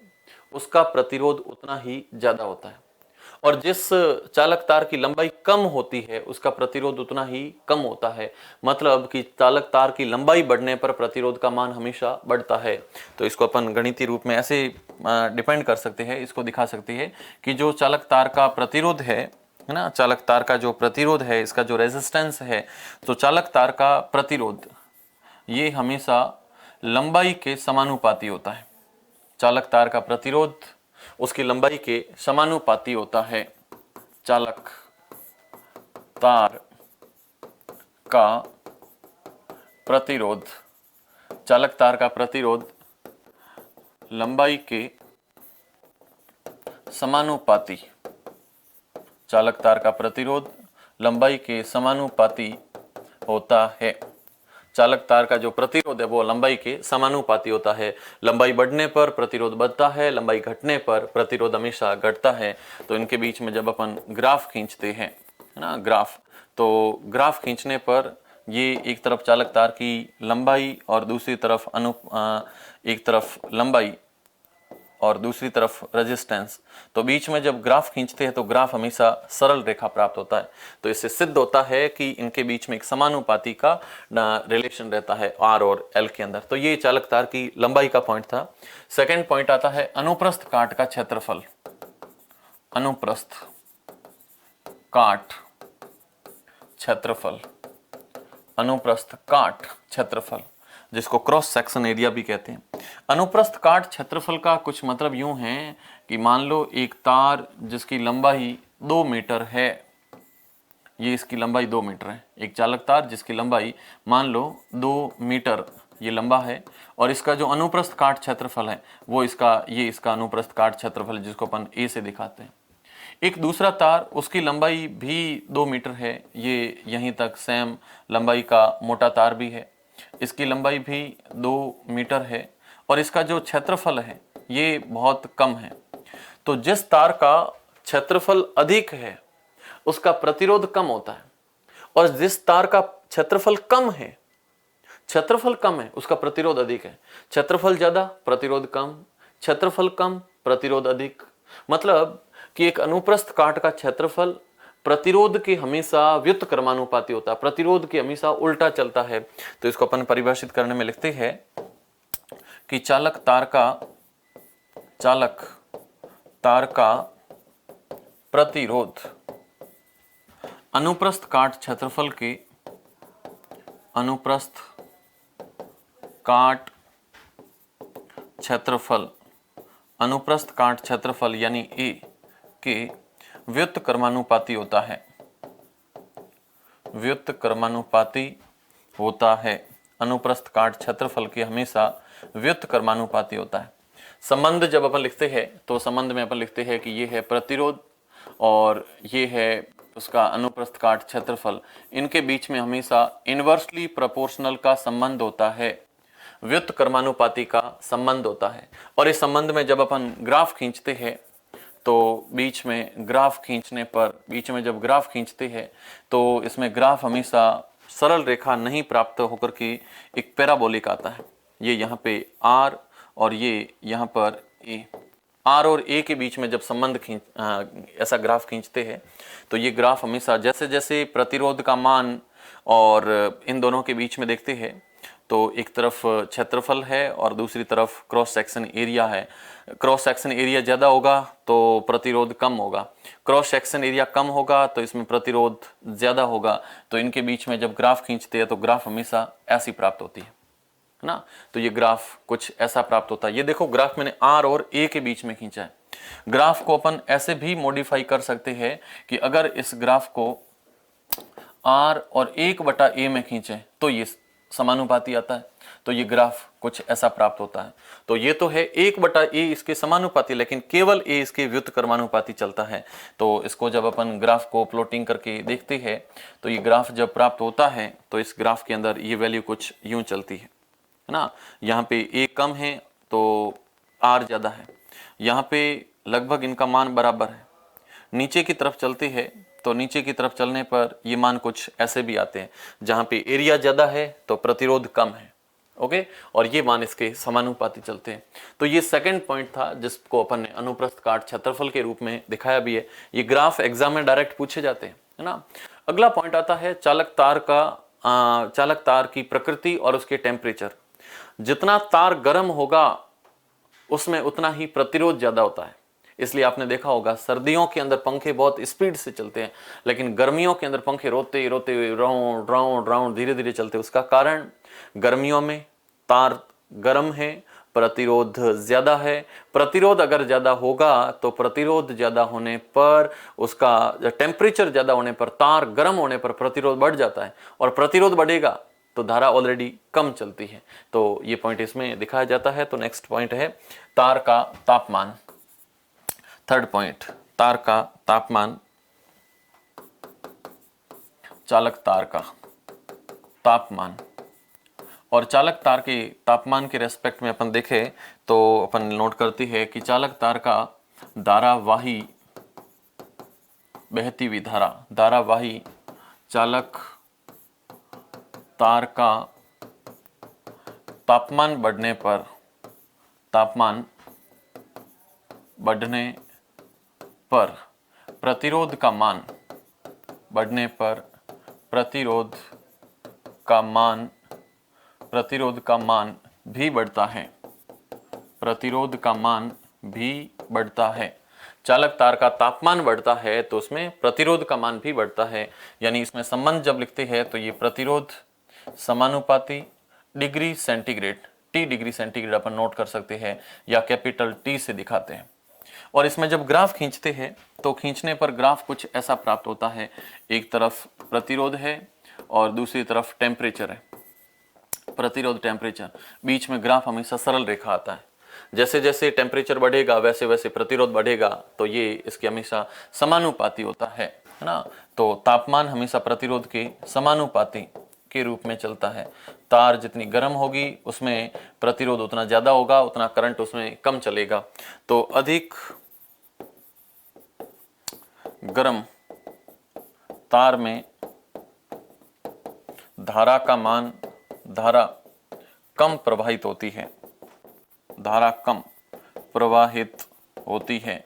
उसका प्रतिरोध उतना ही ज्यादा होता है, और जिस चालक तार की लंबाई कम होती है उसका प्रतिरोध उतना ही कम होता है। मतलब कि चालक तार की लंबाई बढ़ने पर प्रतिरोध का मान हमेशा बढ़ता है। तो इसको अपन गणितीय रूप में ऐसे डिपेंड कर सकते हैं, इसको दिखा सकते हैं कि जो चालक तार का प्रतिरोध है ना, चालक तार का जो प्रतिरोध है, इसका जो रेजिस्टेंस है, तो चालक तार का प्रतिरोध ये हमेशा लंबाई के समानुपाती होता है। चालक तार का प्रतिरोध उसकी लंबाई के समानुपाती होता है। चालक तार का प्रतिरोध, चालक तार का प्रतिरोध लंबाई के समानुपाती, चालक तार का प्रतिरोध लंबाई के समानुपाती होता है। चालक तार का जो प्रतिरोध है वो लंबाई के समानुपाती होता है। लंबाई बढ़ने पर प्रतिरोध बढ़ता है, लंबाई घटने पर प्रतिरोध हमेशा घटता है। तो इनके बीच में जब अपन ग्राफ खींचते हैं ना, ग्राफ, तो ग्राफ खींचने पर ये एक तरफ चालक तार की लंबाई और दूसरी तरफ एक तरफ लंबाई और दूसरी तरफ रेजिस्टेंस, तो बीच में जब ग्राफ खींचते हैं तो ग्राफ हमेशा सरल रेखा प्राप्त होता है। तो इससे सिद्ध होता है कि इनके बीच में एक समानुपाती का रिलेशन रहता है R और L के अंदर। तो ये चालक तार की लंबाई का पॉइंट था। सेकंड पॉइंट आता है अनुप्रस्थ काट का क्षेत्रफल। अनुप्रस्थ काट क्षेत्रफल, अनुप्रस्थ काट क्षेत्रफल, जिसको क्रॉस सेक्शन एरिया भी कहते हैं। अनुप्रस्थ काट क्षेत्रफल का कुछ मतलब यूं है कि मान लो एक तार जिसकी लंबाई 2 मीटर है, ये इसकी लंबाई 2 मीटर है, एक चालक तार जिसकी लंबाई मान लो 2 मीटर ये लंबा है, और इसका जो अनुप्रस्थ काट क्षेत्रफल है वो ये इसका अनुप्रस्थ काट क्षेत्रफल है, जिसको अपन A से दिखाते हैं। एक दूसरा तार उसकी लंबाई भी 2 मीटर है, ये यहीं तक सेम लंबाई का मोटा तार भी है, इसकी लंबाई भी 2 मीटर है और इसका जो क्षेत्रफल है ये बहुत कम है। तो जिस तार का क्षेत्रफल अधिक है उसका प्रतिरोध कम होता है, और जिस तार का क्षेत्रफल कम है, क्षेत्रफल कम है, उसका प्रतिरोध अधिक है। क्षेत्रफल ज्यादा प्रतिरोध कम, क्षेत्रफल कम प्रतिरोध अधिक। मतलब कि एक अनुप्रस्थ काट का क्षेत्रफल प्रतिरोध के हमेशा व्युत्क्रमानुपाती होता है, प्रतिरोध के हमेशा उल्टा चलता है। तो इसको अपन परिभाषित करने में लिखते हैं कि चालक तार का प्रतिरोध अनुप्रस्थ काट क्षेत्रफल के अनुप्रस्थ काट क्षेत्रफल यानी ए के व्युत्क्रमानुपाती होता है, व्युत्क्रमानुपाती होता है। अनुप्रस्थ काट क्षेत्रफल के हमेशा व्युत्क्रमानुपाती होता है। संबंध जब अपन लिखते हैं तो संबंध में अपन लिखते हैं कि ये है प्रतिरोध और ये है उसका अनुप्रस्थ काट क्षेत्रफल, इनके बीच में हमेशा इनवर्सली प्रोपोर्शनल का संबंध होता है, व्युत्क्रमानुपाती का संबंध होता है। और इस संबंध में जब अपन ग्राफ खींचते हैं तो बीच में जब ग्राफ खींचते हैं तो इसमें ग्राफ हमेशा सरल रेखा नहीं प्राप्त होकर के एक पैराबोलिक आता है। ये यहाँ पे R और ये यहाँ पर A, R और A के बीच में जब संबंध ऐसा ग्राफ खींचते हैं तो ये ग्राफ हमेशा जैसे जैसे प्रतिरोध का मान और इन दोनों के बीच में देखते हैं तो एक तरफ क्षेत्रफल है और दूसरी तरफ क्रॉस सेक्शन एरिया है। क्रॉस सेक्शन एरिया ज़्यादा होगा तो प्रतिरोध कम होगा, क्रॉस सेक्शन एरिया कम होगा तो इसमें प्रतिरोध ज़्यादा होगा। तो इनके बीच में जब ग्राफ खींचते हैं तो ग्राफ हमेशा ऐसी प्राप्त होती है ना। तो ये ग्राफ कुछ ऐसा प्राप्त होता है। ये देखो ग्राफ मैंने R और A के बीच में खींचा है। ग्राफ को अपन ऐसे भी मॉडिफाई कर सकते हैं कि अगर इस ग्राफ को R और 1/A में खींचे तो ये समानुपाती आता है। तो ये ग्राफ कुछ ऐसा प्राप्त होता है। तो ये तो है 1/A इसके समानुपाती, लेकिन केवल A इसके व्युत्क्रमानुपाती चलता है। तो इसको जब अपन ग्राफ को प्लॉटिंग करके देखते हैं तो ये ग्राफ जब प्राप्त होता है तो इस ग्राफ के अंदर ये वैल्यू कुछ यूं चलती है ना। यहाँ पे A कम है तो R ज़्यादा है, यहाँ पे लगभग इनका मान बराबर है। नीचे की तरफ चलते हैं तो नीचे की तरफ चलने पर ये मान कुछ ऐसे भी आते हैं, जहाँ पे एरिया ज़्यादा है तो प्रतिरोध कम है। ओके, और ये मान इसके समानुपाती चलते हैं। तो ये सेकंड पॉइंट था जिसको अपन ने अनुप्रस्थ काट क्षेत्रफल के रूप में दिखाया भी है। ये ग्राफ एग्जाम में डायरेक्ट पूछे जाते हैं, है ना। अगला पॉइंट आता है चालक तार की प्रकृति और उसके टेम्परेचर। जितना तार गर्म होगा उसमें उतना ही प्रतिरोध ज्यादा होता है। इसलिए आपने देखा होगा सर्दियों के अंदर पंखे बहुत स्पीड से चलते हैं, लेकिन गर्मियों के अंदर पंखे रोते रोते राउंड राउंड राउंड धीरे धीरे चलते। उसका कारण गर्मियों में तार गर्म है, प्रतिरोध ज्यादा है। प्रतिरोध अगर ज्यादा होगा तो प्रतिरोध ज्यादा होने पर उसका टेम्परेचर ज्यादा होने पर, तार गर्म होने पर प्रतिरोध बढ़ जाता है, और प्रतिरोध बढ़ेगा तो धारा ऑलरेडी कम चलती है। तो ये पॉइंट इसमें दिखाया जाता है। तो नेक्स्ट पॉइंट है तार का तापमान। थर्ड पॉइंट, तार का तापमान, चालक तार का तापमान। और चालक तार के तापमान के रेस्पेक्ट में अपन देखें तो अपन नोट करती है कि चालक तार का धारावाही बहती हुई धारा, धारावाही चालक तार का तापमान बढ़ने पर प्रतिरोध का मान बढ़ने पर प्रतिरोध का मान भी बढ़ता है। प्रतिरोध का मान भी बढ़ता है। चालक तार का तापमान बढ़ता है तो उसमें प्रतिरोध का मान भी बढ़ता है। यानी इसमें संबंध जब लिखते हैं तो ये प्रतिरोध समानुपाती degree centigrade, T degree centigrade अपन नोट कर सकते हैं या कैपिटल T से दिखाते हैं। और इसमें जब ग्राफ खींचते हैं तो खींचने पर ग्राफ कुछ ऐसा प्राप्त होता है। एक तरफ प्रतिरोध है और दूसरी तरफ टेम्परेचर है। प्रतिरोध टेम्परेचर, बीच में ग्राफ हमेशा सरल रेखा आता है। जैसे जैसे टेम्परेचर बढ़ेगा वैसे वैसे प्रतिरोध बढ़ेगा, तो ये इसके हमेशा समानुपाती होता है ना। तो तापमान हमेशा प्रतिरोध के समानुपाती के रूप में चलता है। तार जितनी गर्म होगी उसमें प्रतिरोध उतना ज्यादा होगा, उतना करंट उसमें कम चलेगा। तो अधिक गर्म तार में धारा कम प्रवाहित होती है। धारा कम प्रवाहित होती है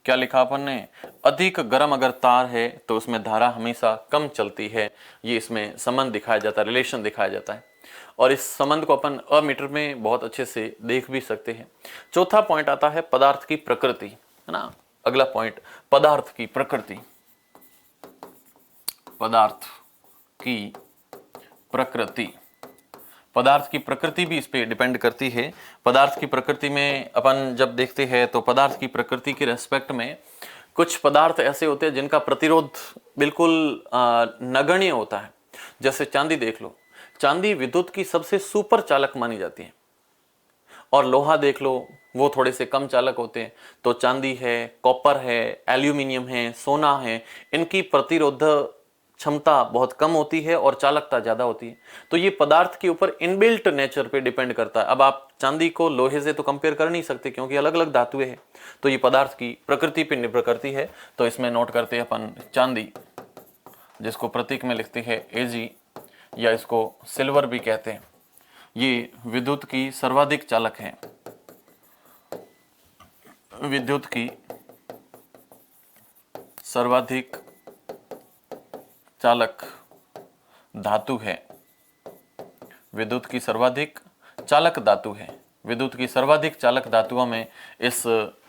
क्या लिखा अपन ने, अधिक गर्म अगर तार है तो उसमें धारा हमेशा कम चलती है। ये इसमें संबंध दिखाया जाता है, रिलेशन दिखाया जाता है, और इस संबंध को अपन अमीटर में बहुत अच्छे से देख भी सकते हैं। चौथा पॉइंट आता है पदार्थ की प्रकृति, है ना। अगला पॉइंट पदार्थ की प्रकृति। पदार्थ की प्रकृति, पदार्थ की प्रकृति भी इस पे डिपेंड करती है। पदार्थ की प्रकृति में अपन जब देखते हैं तो पदार्थ की प्रकृति के रेस्पेक्ट में कुछ पदार्थ ऐसे होते हैं जिनका प्रतिरोध बिल्कुल नगण्य होता है। जैसे चांदी देख लो, चांदी विद्युत की सबसे सुपर चालक मानी जाती है, और लोहा देख लो वो थोड़े से कम चालक होते हैं। तो चांदी है, कॉपर है, एल्यूमिनियम है, सोना है, इनकी प्रतिरोध क्षमता बहुत कम होती है और चालकता ज्यादा होती है। तो ये पदार्थ के ऊपर इनबिल्ट नेचर पे डिपेंड करता है। अब आप चांदी को लोहे से तो कंपेयर कर नहीं सकते क्योंकि अलग अलग धातुएं हैं, तो ये पदार्थ की प्रकृति पे निर्भर करती है। तो इसमें नोट करते हैं अपन चांदी, जिसको प्रतीक में लिखते हैं Ag, या इसको सिल्वर भी कहते हैं। ये विद्युत की सर्वाधिक चालक है, विद्युत की सर्वाधिक चालक धातु है, विद्युत की सर्वाधिक चालक धातु है। विद्युत की सर्वाधिक चालक धातुओं में इस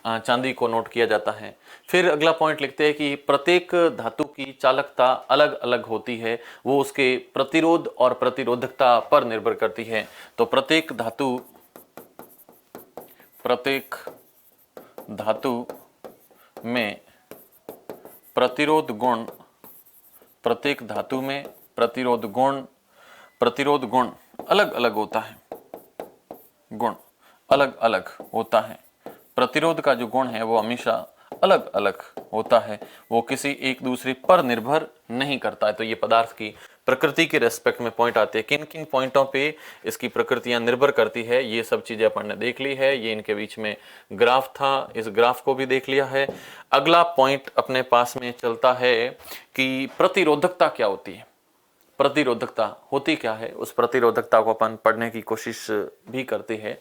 चांदी को नोट किया जाता है। फिर अगला पॉइंट लिखते हैं कि प्रत्येक धातु की चालकता अलग अलग होती है, वो उसके प्रतिरोध और प्रतिरोधकता पर निर्भर करती है। तो प्रत्येक धातु में प्रतिरोध गुण, प्रत्येक धातु में प्रतिरोध गुण अलग अलग होता है, गुण अलग अलग होता है। प्रतिरोध का जो गुण है वो हमेशा अलग अलग होता है, वो किसी एक दूसरे पर निर्भर नहीं करता है। तो ये पदार्थ की प्रकृति के रेस्पेक्ट में पॉइंट आते हैं, किन किन पॉइंटों पे इसकी प्रकृतियां निर्भर करती है, ये सब चीजें अपन ने देख ली है। ये इनके बीच में ग्राफ था, इस ग्राफ को भी देख लिया है। अगला पॉइंट अपने पास में चलता है कि प्रतिरोधकता क्या होती है, प्रतिरोधकता होती क्या है, उस प्रतिरोधकता को अपन पढ़ने की कोशिश भी करते हैं।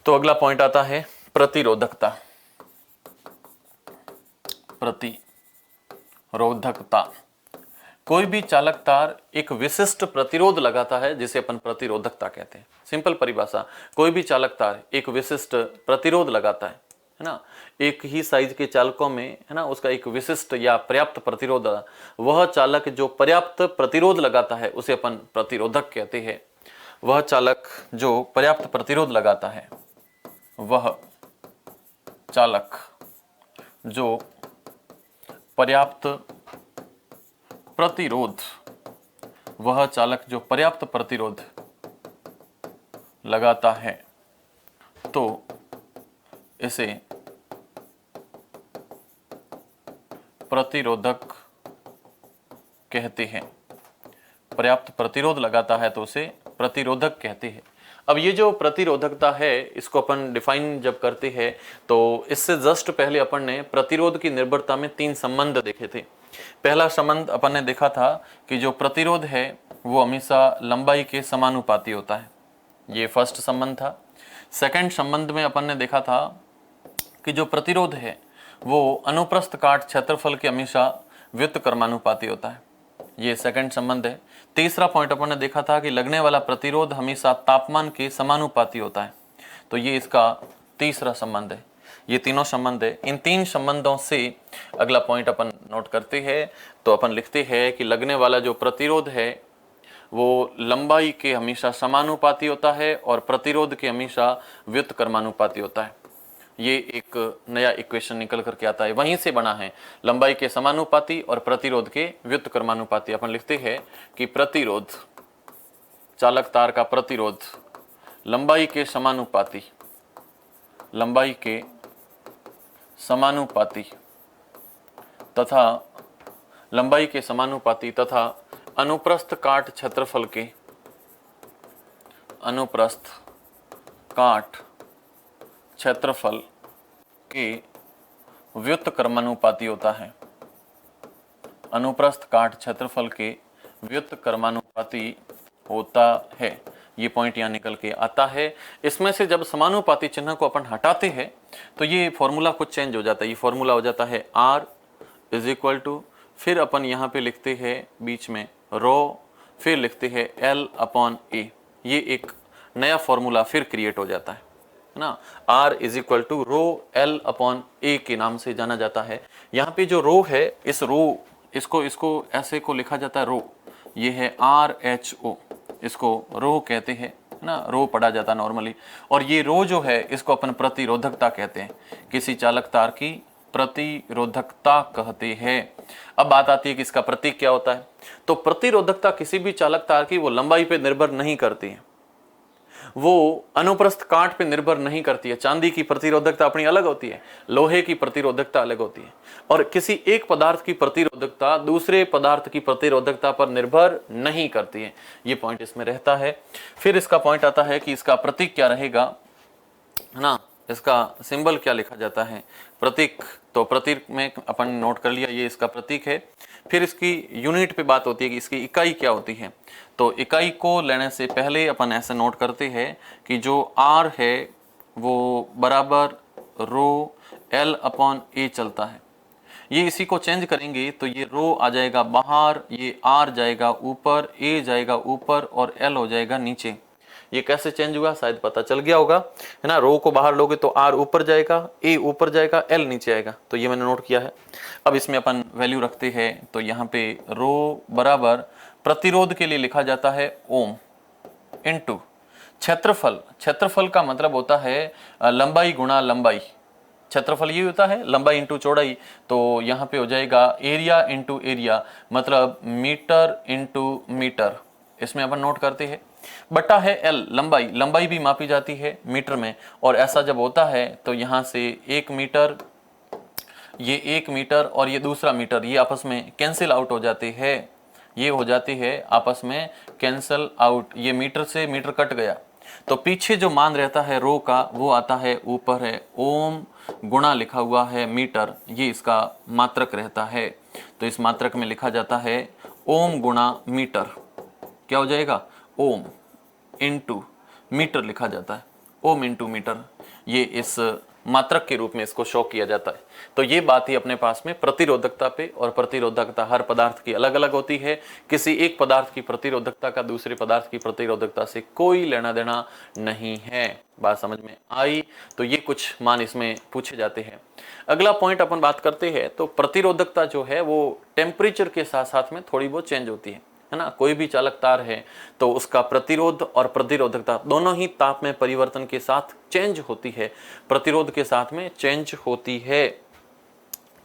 तो अगला पॉइंट आता है प्रतिरोधकता। प्रतिरोधकता, कोई भी चालक तार एक विशिष्ट प्रतिरोध लगाता है जिसे अपन प्रतिरोधकता कहते हैं। सिंपल परिभाषा, कोई भी चालक तार एक विशिष्ट प्रतिरोध लगाता है ना। एक ही साइज के चालकों में, है ना, उसका एक विशिष्ट या पर्याप्त प्रतिरोध, वह चालक जो पर्याप्त प्रतिरोध लगाता है उसे अपन प्रतिरोधक कहते हैं। वह चालक जो पर्याप्त प्रतिरोध लगाता है, वह चालक जो पर्याप्त प्रतिरोध, वह चालक जो पर्याप्त प्रतिरोध लगाता है, तो इसे प्रतिरोधक कहते हैं। पर्याप्त प्रतिरोध लगाता है तो उसे प्रतिरोधक कहते हैं। अब ये जो प्रतिरोधकता है इसको अपन डिफाइन जब करते हैं तो इससे जस्ट पहले अपन ने प्रतिरोध की निर्भरता में 3 संबंध देखे थे। पहला संबंध अपन ने देखा था कि जो प्रतिरोध है वो हमेशा लंबाई के समानुपाती होता है, ये फर्स्ट संबंध था। सेकंड संबंध में अपन ने देखा था कि जो प्रतिरोध है वो अनुप्रस्थ काट क्षेत्रफल के हमेशा व्युत्क्रमानुपाती होता है, ये सेकंड संबंध है। तीसरा पॉइंट अपन ने देखा था कि लगने वाला प्रतिरोध हमेशा तापमान के समानुपाती होता है, तो ये इसका तीसरा संबंध है। ये तीनों संबंध है। इन 3 संबंधों से अगला पॉइंट अपन नोट करते हैं, तो अपन लिखते हैं कि लगने वाला जो प्रतिरोध है वो लंबाई के हमेशा समानुपाती होता है और प्रतिरोध के हमेशा व्युत्क्रमानुपाती होता है। ये एक नया इक्वेशन निकल करके आता है, वहीं से बना है, लंबाई के समानुपाती और प्रतिरोध के व्युत्क्रमानुपाती। अपन लिखते हैं कि प्रतिरोध, चालक तार का प्रतिरोध लंबाई के समानुपाती, लंबाई के समानुपाती तथा लंबाई के समानुपाती तथा अनुप्रस्थ काट क्षेत्रफल के, अनुप्रस्थ काट क्षेत्रफल के व्युत्क्रमानुपाती होता है, अनुप्रस्थ काट क्षेत्रफल के व्युत्क्रमानुपाती होता है। ये पॉइंट यहाँ निकल के आता है। इसमें से जब समानुपाती चिन्ह को अपन हटाते हैं तो ये फॉर्मूला कुछ चेंज हो जाता है। ये फॉर्मूला हो जाता है R इज इक्वल टू, फिर अपन यहाँ पे लिखते हैं बीच में रो, फिर लिखते हैं L अपॉन A। ये एक नया फॉर्मूला फिर क्रिएट हो जाता है ना। R is equal to rho L upon A के नाम से जाना जाता है। यहाँ पे जो रो है, इस रो इसको ऐसे को लिखा जाता है रो, ये है RHO, इसको रो कहते हैं ना, रो पढ़ा जाता है नॉर्मली। और ये रो जो है इसको अपन प्रतिरोधकता कहते हैं, किसी चालक तार की प्रतिरोधकता कहते हैं। अब बात आती है कि इसका प्रतीक क्या होता है। तो प्रतिरोधकता किसी भी चालक तार की वो लंबाई पे निर्भर नहीं करती है, वो अनुप्रस्थ काट पे निर्भर नहीं करती है। चांदी की प्रतिरोधकता अपनी अलग होती है, लोहे की प्रतिरोधकता अलग होती है, और किसी एक पदार्थ की प्रतिरोधकता दूसरे पदार्थ की प्रतिरोधकता पर निर्भर नहीं करती है। ये पॉइंट इसमें रहता है। फिर इसका पॉइंट आता है कि इसका प्रतीक क्या रहेगा, है ना, इसका सिंबल क्या लिखा जाता है, प्रतीक। तो प्रतीक में अपन नोट कर लिया, ये इसका प्रतीक है। फिर इसकी यूनिट पे बात होती है कि इसकी इकाई क्या होती है। तो इकाई को लेने से पहले अपन ऐसे नोट करते हैं कि जो R है वो बराबर रो L अपॉन A चलता है। ये इसी को चेंज करेंगे तो ये रो आ जाएगा बाहर, ये R जाएगा ऊपर, A जाएगा ऊपर और L हो जाएगा नीचे। ये कैसे चेंज हुआ शायद पता चल गया होगा, है ना। रो को बाहर लोगे तो R ऊपर जाएगा, A ऊपर जाएगा, L नीचे आएगा। तो ये मैंने नोट किया है। अब इसमें अपन वैल्यू रखते हैं, तो यहाँ पे रो बराबर प्रतिरोध के लिए लिखा जाता है ओम इनटू क्षेत्रफल। क्षेत्रफल का मतलब होता है लंबाई गुणा लंबाई। क्षेत्रफल ये होता है लंबाई इंटू चौड़ाई। तो यहाँ पे हो जाएगा एरिया इंटू एरिया, मतलब मीटर इंटू मीटर। इसमें अपन नोट करते हैं बटा है एल, लंबाई। लंबाई भी मापी जाती है मीटर में, और ऐसा जब होता है तो यहाँ से 1 मीटर, ये 1 मीटर और ये दूसरा मीटर, ये आपस में कैंसिल आउट हो जाते हैं। ये हो जाती है आपस में कैंसल आउट, ये मीटर से मीटर कट गया। तो पीछे जो मान रहता है रो का वो आता है ऊपर है ओम गुणा लिखा हुआ है मीटर, ये इसका मात्रक रहता है। तो इस मात्रक में लिखा जाता है ओम गुणा मीटर। क्या हो जाएगा, ओम इंटू मीटर लिखा जाता है, ओम इंटू मीटर। ये इस मात्रक के रूप में इसको शो किया जाता है। तो ये बात ही अपने पास में प्रतिरोधकता पे, और प्रतिरोधकता हर पदार्थ की अलग अलग होती है। किसी एक पदार्थ की प्रतिरोधकता का दूसरे पदार्थ की प्रतिरोधकता से कोई लेना देना नहीं है। बात समझ में आई। तो ये कुछ मान इसमें पूछे जाते हैं। अगला पॉइंट अपन बात करते हैं, तो प्रतिरोधकता जो है वो टेम्परेचर के साथ साथ में थोड़ी बहुत चेंज होती है ना। कोई भी चालक तार है तो उसका प्रतिरोध और प्रतिरोधकता दोनों ही ताप में परिवर्तन के साथ चेंज होती है, प्रतिरोध के साथ में चेंज होती है।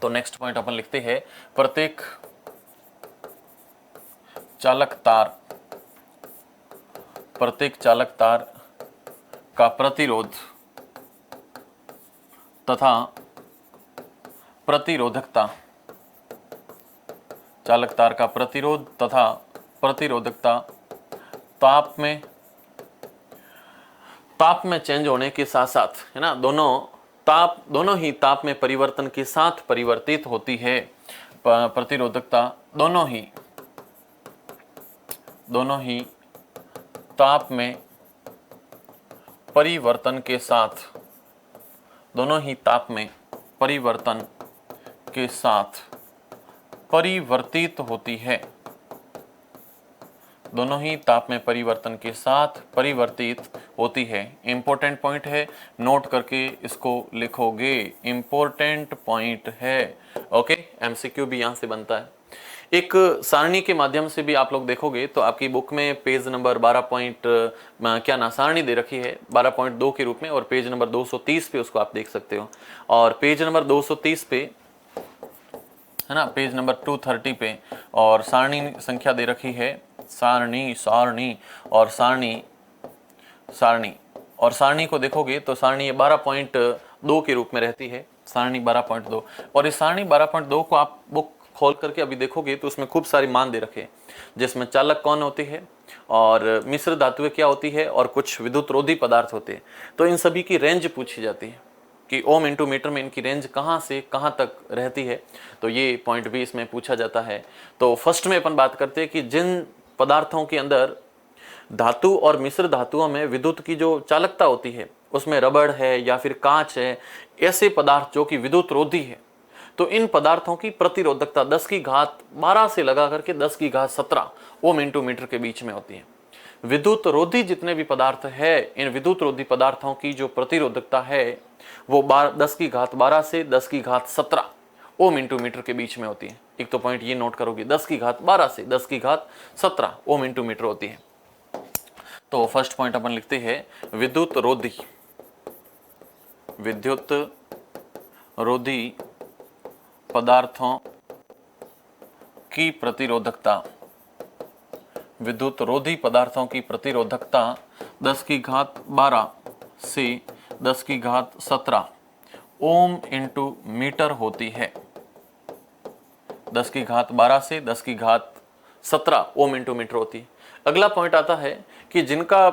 तो नेक्स्ट पॉइंट अपन लिखते हैं, प्रत्येक चालक तार का प्रतिरोध तथा प्रतिरोधकता, चालक तार का प्रतिरोध तथा प्रतिरोधकता ताप में चेंज होने के साथ साथ, है ना, दोनों ही ताप में परिवर्तन के साथ परिवर्तित होती है। प्रतिरोधकता दोनों ही ताप में परिवर्तन के साथ, दोनों ही ताप में परिवर्तन के साथ परिवर्तित होती है। दोनों ही ताप में परिवर्तन के साथ परिवर्तित होती है। इंपॉर्टेंट पॉइंट है, नोट करके इसको लिखोगे, इंपॉर्टेंट पॉइंट है। ओके, एमसीक्यू भी यहां से बनता है। एक सारणी के माध्यम से भी आप लोग देखोगे तो आपकी बुक में पेज नंबर 12 सारणी दे रखी है 12.2 के रूप में, और पेज नंबर 230 पे उसको आप देख सकते हो। और पेज नंबर 230 पे, है ना, पेज नंबर 230 पे, और सारणी संख्या दे रखी है सारणी और सारणी को देखोगे तो सारणी 12.2 के रूप में रहती है, सारणी 12.2। और इस सारणी 12.2 को आप बुक खोल करके अभी देखोगे तो उसमें खूब सारे मान दे रखे हैं, जिसमें चालक कौन होते हैं और मिश्र धातुएं क्या होती है और कुछ विद्युत रोधी पदार्थ होते हैं। तो इन सभी की रेंज पूछी जाती है कि ओम इंटू मीटर में इनकी रेंज कहाँ से कहाँ तक रहती है। तो ये पॉइंट भी इसमें पूछा जाता है। तो फर्स्ट में अपन बात करते हैं कि जिन पदार्थों के अंदर धातु और मिश्र धातुओं में विद्युत की जो चालकता होती है उसमें रबड़ है या फिर कांच है, ऐसे पदार्थ जो कि विद्युत रोधी है, तो इन पदार्थों की प्रतिरोधकता 10 की घात 12 से लगा करके 10 की घात 17 ओम इंटू मीटर के बीच में होती है। विद्युत रोधी जितने भी पदार्थ है, इन विद्युत रोधी पदार्थों की जो प्रतिरोधकता है वो 10 की घात 12 से 10 की घात 17 ओम इंटू मीटर के बीच में होती है। एक तो पॉइंट ये नोट करोगे, 10 की घात 12 से 10 की घात 17 ओम इंटू मीटर होती है। तो फर्स्ट पॉइंट अपन लिखते हैं विद्युत रोधी, विद्युत रोधी पदार्थों की प्रतिरोधकता, विद्युत रोधी पदार्थों की प्रतिरोधकता 10 की घात 12 से 10 की घात 17 ओम इंटू मीटर होती है। 10 की घात 12 से 10 की घात 17 ओम इंटू मीटर होती है। अगला पॉइंट आता है कि जिनका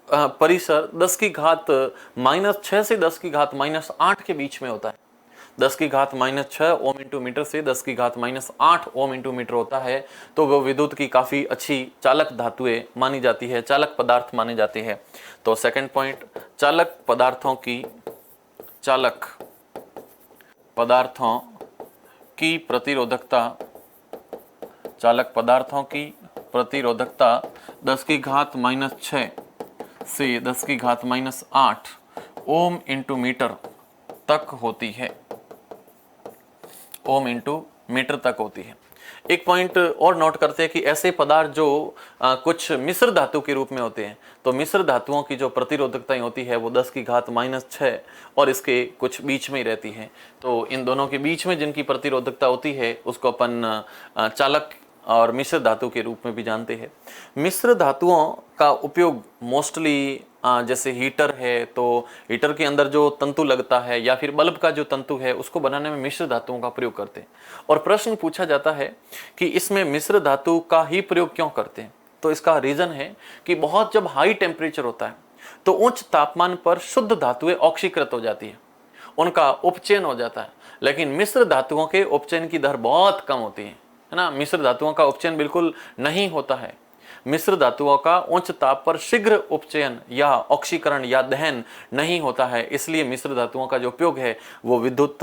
परिसर 10 की घात -6 से 10 की घात -8 के बीच में होता है। 10 की घात -6 ओम इंटू मीटर से 10 की घात -8 ओम इंटू मीटर होता है, तो वो विद्युत की काफ़ी अच्छी चालक धातुएं मानी जाती है, चालक पदार्थ माने जाते हैं। तो सेकंड पॉइंट, चालक पदार्थों की प्रतिरोधकता, चालक पदार्थों की प्रतिरोधकता 10 की घात -6 से 10 की घात -8 ओम इंटू मीटर तक होती है, ओम इंटू मीटर तक होती है। एक पॉइंट और नोट करते हैं कि ऐसे पदार्थ जो कुछ मिश्र धातु के रूप में होते हैं, तो मिश्र धातुओं की जो प्रतिरोधकताएं होती है वो 10 की घात -6 और इसके कुछ बीच में ही रहती है। तो इन दोनों के बीच में जिनकी प्रतिरोधकता होती है उसको अपन चालक और मिश्र धातु के रूप में भी जानते हैं। मिश्र धातुओं का उपयोग मोस्टली जैसे हीटर है, तो हीटर के अंदर जो तंतु लगता है या फिर बल्ब का जो तंतु है उसको बनाने में मिश्र धातुओं का प्रयोग करते हैं। और प्रश्न पूछा जाता है कि इसमें मिश्र धातु का ही प्रयोग क्यों करते हैं, तो इसका रीजन है कि बहुत जब हाई टेम्परेचर होता है तो उच्च तापमान पर शुद्ध धातुएं ऑक्सीकृत हो जाती है, उनका उपचयन हो जाता है। लेकिन मिश्र धातुओं के उपचयन की दर बहुत कम होती है ना, मिश्र धातुओं का उपचयन बिल्कुल नहीं होता है। मिश्र धातुओं का उच्च ताप पर शीघ्र उपचयन या ऑक्सीकरण या दहन नहीं होता है, इसलिए मिश्र धातुओं का जो उपयोग है वो विद्युत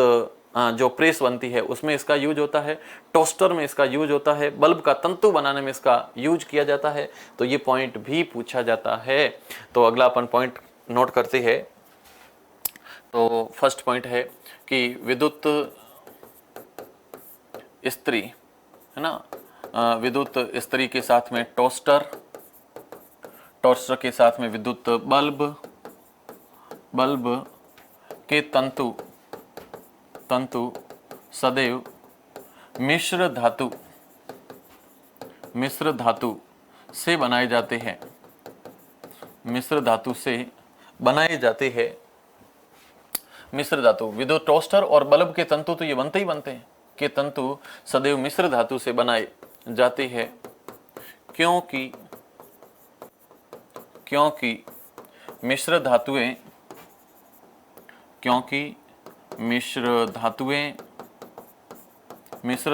जो प्रेस बनती है उसमें इसका यूज होता है, टोस्टर में इसका यूज होता है, बल्ब का तंतु बनाने में इसका यूज किया जाता है। तो ये पॉइंट भी पूछा जाता है। तो अगला अपन पॉइंट नोट करते हैं। तो फर्स्ट पॉइंट है कि विद्युत इस्त्री है ना, विद्युत इस्त्री के साथ में टोस्टर, टोस्टर के साथ में विद्युत बल्ब, बल्ब के तंतु सदैव मिश्र धातु से बनाए जाते हैं, मिश्र धातु से बनाए जाते हैं। मिश्र धातु, विद्युत टोस्टर और बल्ब के तंतु तो ये बनते ही बनते हैं कि तंतु सदैव मिश्र धातु से बनाए जाते हैं, क्योंकि मिश्र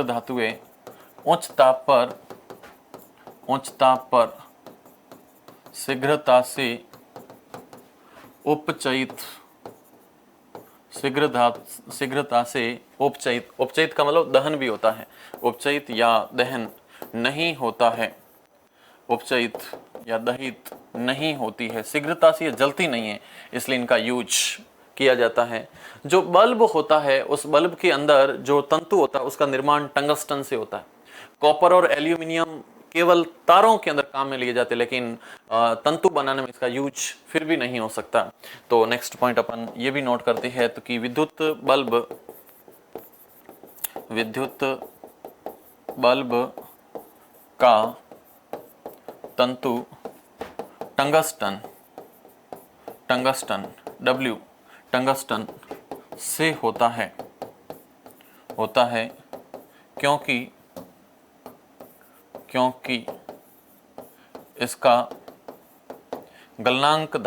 धातुएं उच्च ताप पर शीघ्रता से उपचयित का मतलब दहन भी होता है, उपचयित या दहन नहीं होता है, उपचयित या दहित नहीं होती है, शीघ्रता से ये जलती नहीं है, इसलिए इनका यूज किया जाता है। जो बल्ब होता है उस बल्ब के अंदर जो तंतु होता है उसका निर्माण टंगस्टन से होता है। कॉपर और एल्यूमिनियम केवल तारों के अंदर काम में लिए जाते हैं, लेकिन तंतु बनाने में इसका यूज फिर भी नहीं हो सकता। तो नेक्स्ट पॉइंट अपन ये भी नोट करते हैं तो कि विद्युत बल्ब का तंतु टंगस्टन से होता है क्योंकि इसका गलनांक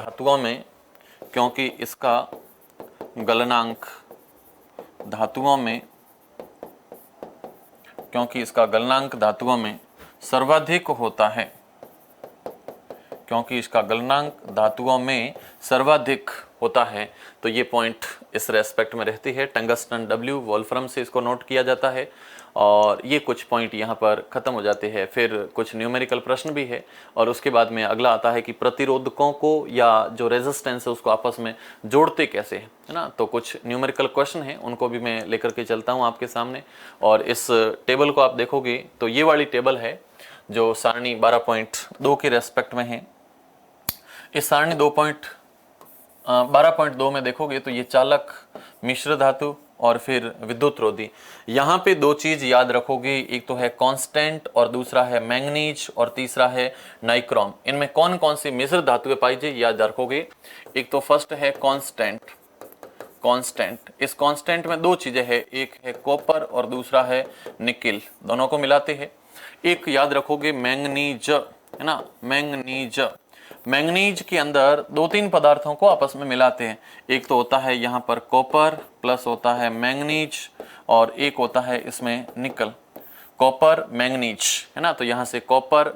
धातुओं में सर्वाधिक होता है, क्योंकि इसका गलनांक धातुओं में सर्वाधिक होता है, तो ये पॉइंट इस रेस्पेक्ट में रहती है। टंगस्टन W, वोल्फ्रम से इसको नोट किया जाता है। और ये कुछ पॉइंट यहाँ पर ख़त्म हो जाते हैं। फिर कुछ न्यूमेरिकल प्रश्न भी है और उसके बाद में अगला आता है कि प्रतिरोधकों को या जो रेजिस्टेंस है उसको आपस में जोड़ते कैसे है ना। तो कुछ न्यूमेरिकल क्वेश्चन है, उनको भी मैं लेकर के चलता हूँ आपके सामने। और इस टेबल को आप देखोगे तो ये वाली टेबल है जो सारणी 12.2 के रेस्पेक्ट में है। इस सारणी 12.2 में देखोगे तो ये चालक, मिश्र धातु और फिर विद्युत रोधी। यहाँ पे दो चीज याद रखोगे, एक तो है कांस्टेंट और दूसरा है मैंगनीज और तीसरा है नाइक्रोम। इनमें कौन कौन सी मिश्र धातुएं पाई जाए याद रखोगे। एक तो फर्स्ट है कांस्टेंट। इस कांस्टेंट में दो चीजें हैं, एक है कॉपर और दूसरा है निकिल। दोनों को मिलाते हैं। एक याद रखोगे मैंगनीज, है ना, मैंगनीज के अंदर दो तीन पदार्थों को आपस में मिलाते हैं। एक तो होता है यहाँ पर कॉपर प्लस होता है मैंगनीज और एक होता है इसमें निकल। कॉपर मैंगनीज, है ना, तो यहाँ से कॉपर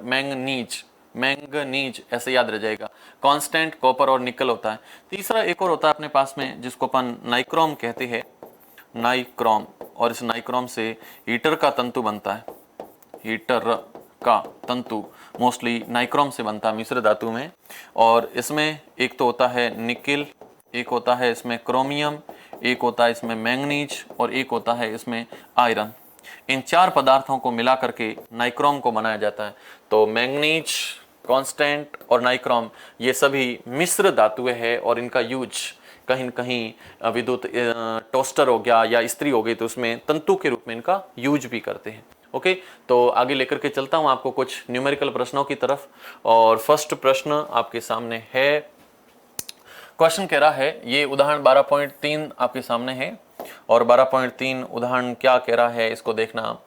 मैंगनीज ऐसे याद रह जाएगा। कांस्टेंट कॉपर और निकल होता है। तीसरा एक और होता है अपने पास में जिसको अपन नाइक्रोम कहते हैं, नाइक्रोम। और इस नाइक्रोम से हीटर का तंतु बनता है। हीटर का तंतु मोस्टली नाइक्रोम से बनता है मिश्र धातु में। और इसमें एक तो होता है निकिल, एक होता है इसमें क्रोमियम, एक होता है इसमें मैंगनीज और एक होता है इसमें आयरन। इन चार पदार्थों को मिला करके नाइक्रोम को बनाया जाता है। तो मैंगनीज, कांस्टेंट और नाइक्रोम ये सभी मिश्र धातुएं हैं और इनका यूज कहीं न कहीं विद्युत टोस्टर हो गया या इस्त्री हो गई तो उसमें तंतु के रूप में इनका यूज भी करते हैं। ओके, तो आगे लेकर के चलता हूं आपको कुछ न्यूमेरिकल प्रश्नों की तरफ। और फर्स्ट प्रश्न आपके सामने है। क्वेश्चन कह रहा है, ये उदाहरण 12.3 आपके सामने है। और 12.3 उदाहरण क्या कह रहा है इसको देखना।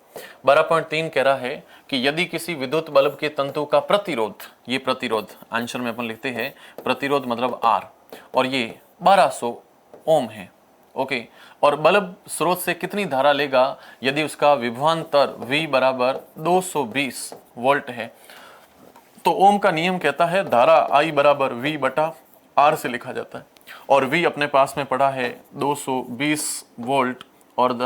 12.3 कह रहा है कि यदि किसी विद्युत बल्ब के तंतु का प्रतिरोध, ये प्रतिरोध आंसर में अपन लिखते हैं प्रतिरोध मतलब R, और ये 1200 ओम है। ओके, और बल्ब स्रोत से कितनी धारा लेगा यदि उसका विभवांतर V बराबर 220 वोल्ट है। तो ओम का नियम कहता है धारा I बराबर V बटा R से लिखा जाता है। और V अपने पास में पड़ा है 220 वोल्ट और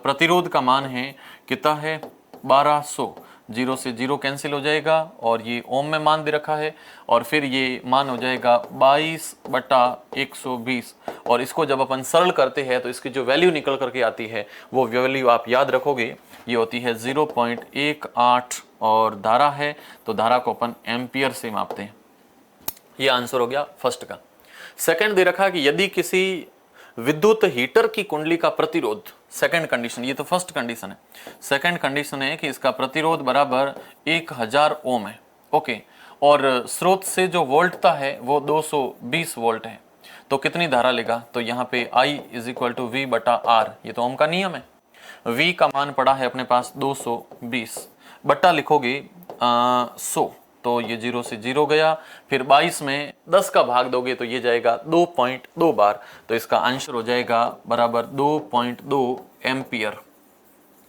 प्रतिरोध का मान है कितना है 1200। 0 से 0 कैंसिल हो जाएगा और ये ओम में मान दे रखा है। और फिर ये मान हो जाएगा 22/120। और इसको जब अपन सरल करते हैं तो इसकी जो वैल्यू निकल करके आती है वो वैल्यू आप याद रखोगे, ये होती है 0.18। और धारा है तो धारा को अपन एम्पियर से मापते हैं। ये आंसर हो गया फर्स्ट का। सेकंड दे रखा है कि यदि किसी विद्युत हीटर की कुंडली का प्रतिरोध, सेकंड कंडीशन, ये तो फर्स्ट कंडीशन है। सेकंड कंडीशन है कि इसका प्रतिरोध बराबर 1000 ओम है। ओके, और स्रोत से जो वोल्टता है वो 220 वोल्ट है। तो कितनी धारा लेगा, तो यहाँ पे I = V बटा R, ये तो ओम का नियम है। V का मान पड़ा है अपने पास 220, बट्टा लिखोगे 100, तो ये 0 से 0 गया। फिर 22 में 10 का भाग दोगे तो ये जाएगा 2.2 बार। तो इसका आंसर हो जाएगा बराबर 2.2 एम्पियर।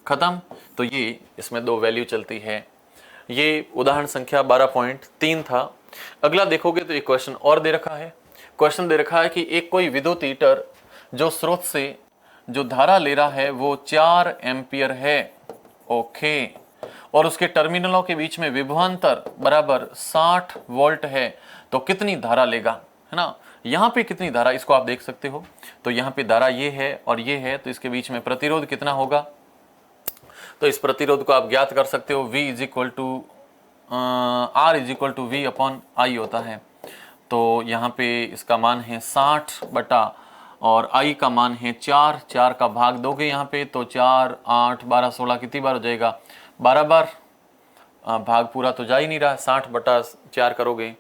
खत्म। तो ये इसमें दो वैल्यू चलती है। ये उदाहरण संख्या 12.3 था। अगला देखोगे तो एक क्वेश्चन और दे रखा है। क्वेश्चन दे रखा है कि एक कोई विद्युत हीटर जो स्रोत से जो धारा ले रहा है वो 4 एम्पियर है। ओके, और उसके टर्मिनलों के बीच में विभवांतर बराबर 60 वोल्ट है। तो कितनी धारा लेगा, है ना। यहाँ पे कितनी धारा इसको आप देख सकते हो। तो यहाँ पे धारा ये है और ये है, तो इसके बीच में प्रतिरोध कितना होगा। तो इस प्रतिरोध को आप ज्ञात कर सकते हो। R = V/I होता है। तो यहाँ पे इसका मान है 60 बटा और I का मान है 4 का भाग दोगे यहाँ पे तो 4, 8, 12, 16 कितनी बार हो जाएगा 12 बार। भाग पूरा तो जा ही नहीं रहा है, 60/4 करोगे,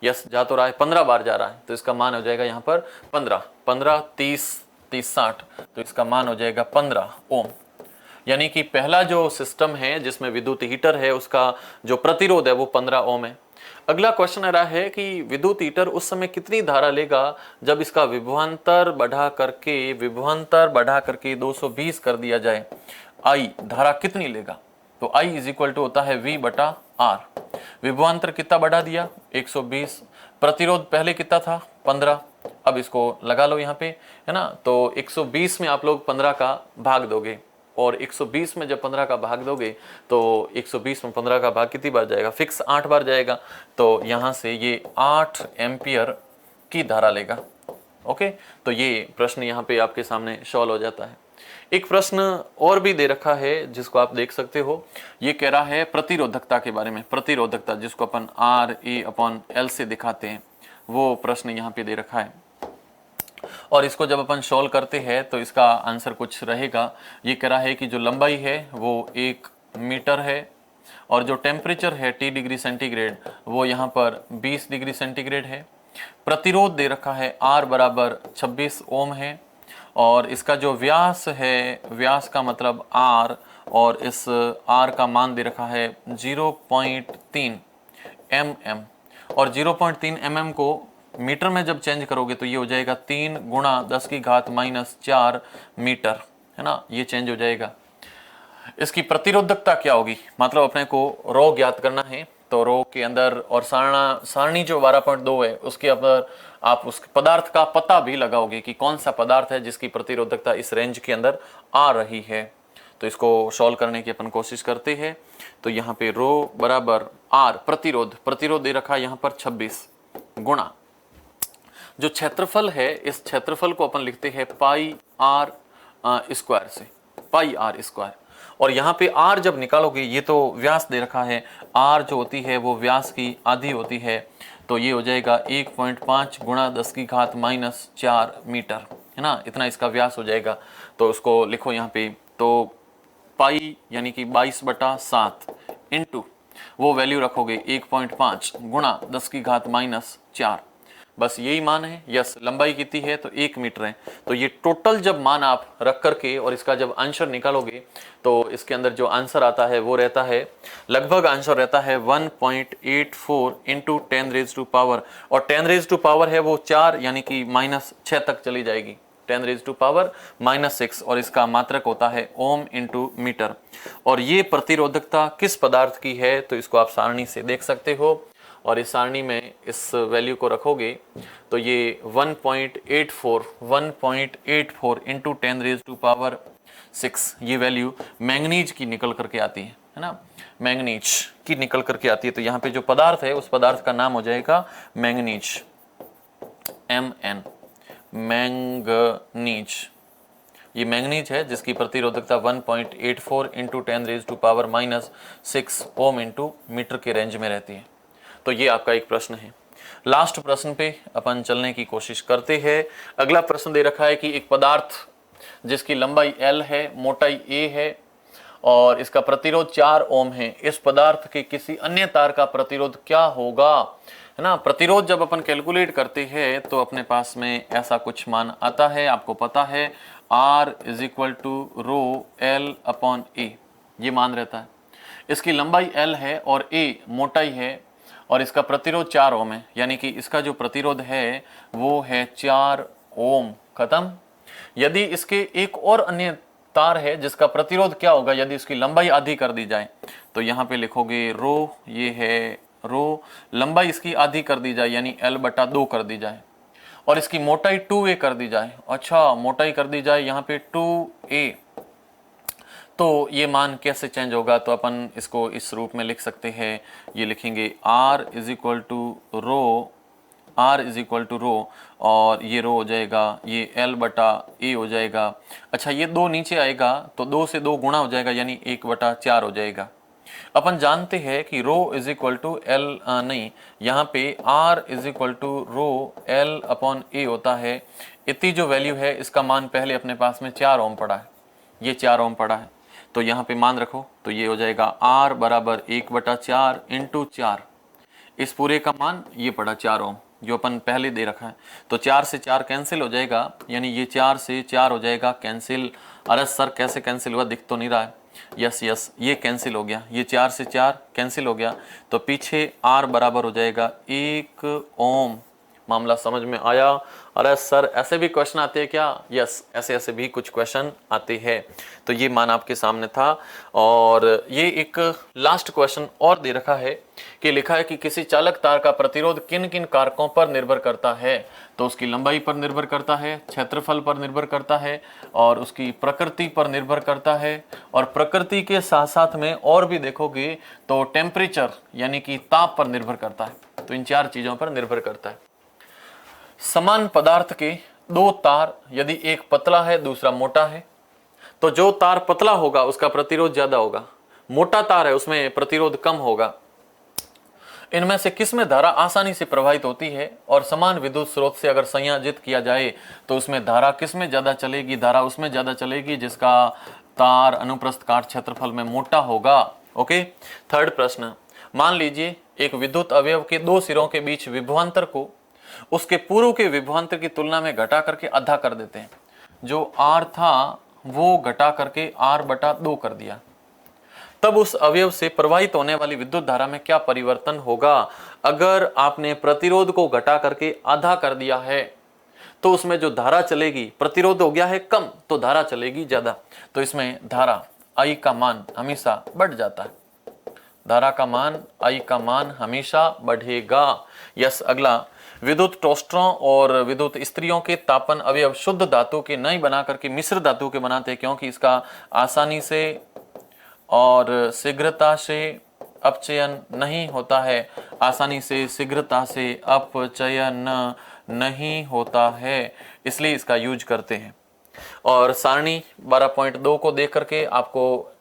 यस जा तो रहा है, 15 बार जा रहा है। तो इसका मान हो जाएगा यहाँ पर 15, 30, 60, तो इसका मान हो जाएगा 15 ओम। यानी कि पहला जो सिस्टम है जिसमें विद्युत हीटर है उसका जो प्रतिरोध है वो 15 ओम है। अगला क्वेश्चन आ रहा है कि विद्युत हीटर उस समय कितनी धारा लेगा जब इसका विभवांतर बढ़ा करके 220 कर दिया जाए। I धारा कितनी लेगा। तो I इज इक्वल टू होता है V बटा R। विभवांतर कितना बढ़ा दिया 120, प्रतिरोध पहले कितना था 15, अब इसको लगा लो यहाँ पे, है ना। तो 120 में आप लोग 15 का भाग दोगे, और 120 में जब 15 का भाग दोगे तो 120 में 15 का भाग कितनी बार जाएगा, फिक्स 8 बार जाएगा। तो यहाँ से ये 8 एम्पियर की धारा लेगा। ओके, तो ये प्रश्न यहाँ पे आपके सामने सॉल्व हो जाता है। एक प्रश्न और भी दे रखा है जिसको आप देख सकते हो, ये कह रहा है प्रतिरोधकता के बारे में। प्रतिरोधकता जिसको अपन RA/L से दिखाते हैं, वो प्रश्न यहाँ पे दे रखा है, और इसको जब अपन सॉल्व करते हैं तो इसका आंसर कुछ रहेगा। ये कह रहा है कि जो लंबाई है वो 1 मीटर है, और जो टेम्परेचर है T डिग्री सेंटीग्रेड वो यहाँ पर 20 डिग्री सेंटीग्रेड है। प्रतिरोध दे रखा है R बराबर 26 ओम है, और इसका जो व्यास है, व्यास का मतलब R, और इस R का मान दे रखा है 0.3 mm, और 0.3 mm को मीटर में जब चेंज करोगे तो ये हो जाएगा 3 गुणा 10 की घात -4 मीटर, है ना, ये चेंज हो जाएगा। इसकी प्रतिरोधकता क्या होगी, मतलब अपने को रो ज्ञात करना है। तो रो के अंदर और सारणी जो 12.2 है उसके अंदर आप उस पदार्थ का पता भी लगाओगे कि कौन सा पदार्थ है जिसकी प्रतिरोधकता इस रेंज के अंदर आ रही है। तो इसको सॉल्व करने की अपन कोशिश करते हैं। तो यहाँ पे रो बराबर R, प्रतिरोध दे रखा है यहाँ पर 26, गुणा जो क्षेत्रफल है, इस क्षेत्रफल को अपन लिखते हैं पाई R स्क्वायर से, पाई R स्क्वायर। और यहाँ पे R जब निकालोगे, ये तो व्यास दे रखा है, R जो होती है वो व्यास की आधी होती है, तो ये हो जाएगा 1.5 गुणा 10 की घात -4 मीटर, है ना, इतना इसका व्यास हो जाएगा। तो उसको लिखो यहाँ पे, तो पाई यानी कि 22/7 इंटू वो वैल्यू रखोगे 1.5 गुणा 10 की घात -4, बस यही मान है। यस, लंबाई कितनी है तो 1 मीटर है। तो ये टोटल जब मान आप रख करके और इसका जब आंसर निकालोगे तो इसके अंदर जो आंसर आता है वो रहता है, लगभग आंसर रहता है 1.84 इंटू 10 रेज टू पावर, और 10 रेज टू पावर है वो 4 यानी कि -6 तक चली जाएगी, 10 रेज टू पावर -6, और इसका मात्रक होता है ओम इंटू मीटर। और ये प्रतिरोधकता किस पदार्थ की है तो इसको आप सारणी से देख सकते हो, और इस सारणी में इस वैल्यू को रखोगे तो ये 1.84 इंटू 10 रेज टू पावर 6, ये वैल्यू मैंगनीज की निकल करके आती है ना, मैंगनीज की निकल करके आती है। तो यहाँ पे जो पदार्थ है उस पदार्थ का नाम हो जाएगा मैंगनीज, Mn, मैंगनीज। ये मैंगनीज है जिसकी प्रतिरोधकता 1.84 into 10 raise to power -6 ohm into metre के रेंज में रहती है। तो ये आपका एक प्रश्न है। लास्ट प्रश्न पे अपन चलने की कोशिश करते हैं। अगला प्रश्न दे रखा है कि एक पदार्थ जिसकी लंबाई L है, मोटाई A है, और इसका प्रतिरोध 4 ओम है, इस पदार्थ के किसी अन्य तार का प्रतिरोध क्या होगा, है ना। प्रतिरोध जब अपन कैलकुलेट करते हैं तो अपने पास में ऐसा कुछ मान आता है, आपको पता है R is equal to rho L/A, ये मान रहता है। इसकी लंबाई L है और A मोटाई है, और इसका प्रतिरोध 4 ओम है, यानी कि इसका जो प्रतिरोध है वो है 4 ओम, खत्म। यदि इसके एक और अन्य तार है जिसका प्रतिरोध क्या होगा यदि इसकी लंबाई आधी कर दी जाए, तो यहाँ पे लिखोगे रो, ये है रो, लंबाई इसकी आधी कर दी जाए यानी L/2 कर दी जाए, और इसकी मोटाई 2A कर दी जाए। अच्छा, मोटाई कर दी जाए यहाँ पे 2A, तो ये मान कैसे चेंज होगा, तो अपन इसको इस रूप में लिख सकते हैं। ये लिखेंगे R is equal to rho, R is equal to rho, और ये रो हो जाएगा, ये L/A हो जाएगा। अच्छा, ये 2 नीचे आएगा तो 2 से 2 गुणा हो जाएगा यानी 1/4 हो जाएगा। अपन जानते हैं कि rho is equal to L, नहीं, यहाँ पे R is equal to rho L/A होता है। इतनी जो वैल्यू है इसका मान पहले अपने पास में 4 ओम पड़ा है, ये 4 ओम पड़ा है, तो यहाँ पे मान रखो तो ये हो जाएगा R बराबर 1/4 इंटू 4, इस पूरे का मान ये पड़ा 4 ओम जो अपन पहले दे रखा है। तो 4 से 4 कैंसिल हो जाएगा, यानी ये 4 से 4 हो जाएगा कैंसिल। अरे सर कैसे कैंसिल हुआ, दिख तो नहीं रहा है। यस, ये कैंसिल हो गया, ये 4 से 4 कैंसिल हो गया, तो पीछे R बराबर हो जाएगा 1 ओम मामला समझ में आया? अरे सर ऐसे भी क्वेश्चन आते हैं क्या? यस, ऐसे ऐसे भी कुछ क्वेश्चन आते हैं। तो ये मान आपके सामने था। और ये एक लास्ट क्वेश्चन और दे रखा है कि लिखा है कि किसी चालक तार का प्रतिरोध किन किन कारकों पर निर्भर करता है? तो उसकी लंबाई पर निर्भर करता है, क्षेत्रफल पर निर्भर करता है, और उसकी प्रकृति पर निर्भर करता है, और प्रकृति के साथ साथ में और भी देखोगे तो टेम्परेचर यानी कि ताप पर निर्भर करता है। तो इन 4 चीजों पर निर्भर करता है। समान पदार्थ के 2 तार यदि एक पतला है दूसरा मोटा है, तो जो तार पतला होगा उसका प्रतिरोध ज्यादा होगा, मोटा तार है उसमें प्रतिरोध कम होगा। इनमें से किस में धारा आसानी से प्रवाहित होती है? और समान विद्युत स्रोत से अगर संयोजित किया जाए तो उसमें धारा किस में ज्यादा चलेगी? धारा उसमें ज्यादा चलेगी जिसका तार अनुप्रस्थ काट क्षेत्रफल में मोटा होगा। ओके। थर्ड प्रश्न, मान लीजिए एक विद्युत अवयव के 2 सिरों के बीच विभवांतर को उसके पूर्व के विभवांतर की तुलना में घटा करके आधा कर देते हैं। जो R था वो घटा करके R/2 कर दिया, तब उस अवयव से प्रवाहित होने वाली विद्युत धारा में क्या परिवर्तन होगा? अगर आपने प्रतिरोध को घटा करके आधा कर दिया है तो उसमें जो धारा चलेगी, प्रतिरोध हो गया है कम तो धारा चलेगी ज्यादा, तो इसमें धारा I का मान हमेशा बढ़ जाता है। धारा का मान, I का मान हमेशा बढ़ेगा। यस। अगला, विद्युत टोस्टरों और विद्युत स्त्रियों के तापन अवयव शुद्ध धातु के नहीं बना करके मिश्र धातु के बनाते हैं, क्योंकि इसका आसानी से और शीघ्रता से अपचयन नहीं होता है। आसानी से शीघ्रता से अपचयन नहीं होता है, इसलिए इसका यूज करते हैं। और सारणी 12.2 को देख करके आपको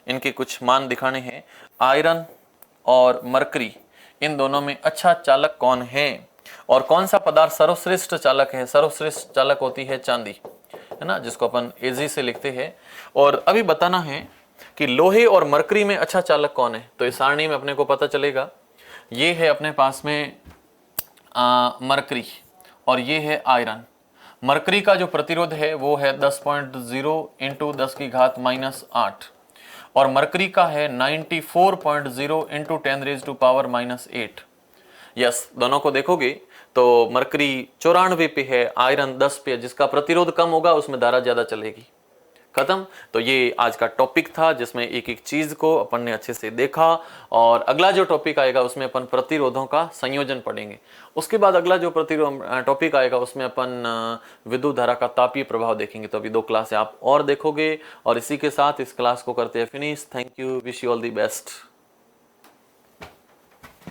इनके कुछ मान दिखाने हैं। आयरन और मरकरी, इन दोनों में अच्छा चालक कौन है? और कौन सा पदार्थ सर्वश्रेष्ठ चालक है? सर्वश्रेष्ठ चालक होती है चांदी, है ना, जिसको अपन एजी से लिखते हैं। और अभी बताना है कि लोहे और मरकरी में अच्छा चालक कौन है, तो इस सारणी में अपने को पता चलेगा। ये है अपने पास में मरकरी और ये है आयरन। मरकरी का जो प्रतिरोध है वो है 10.0 इंटू 10⁻⁻8 और मरकरी का है 94.0 इंटू 10⁻⁻8। यस, दोनों को देखोगे तो मरकरी 94 पे है, आयरन 10 पे है, जिसका प्रतिरोध कम होगा उसमें धारा ज्यादा चलेगी। खत्म। तो ये आज का टॉपिक था जिसमें एक एक चीज को अपन ने अच्छे से देखा। और अगला जो टॉपिक आएगा उसमें अपन प्रतिरोधों का संयोजन पढ़ेंगे। उसके बाद अगला जो टॉपिक आएगा उसमें अपन विद्युत धारा का तापीय प्रभाव देखेंगे। तो अभी 2 क्लास आप और देखोगे और इसी के साथ इस क्लास को करते हैं finish. Thank you, wish you all the best.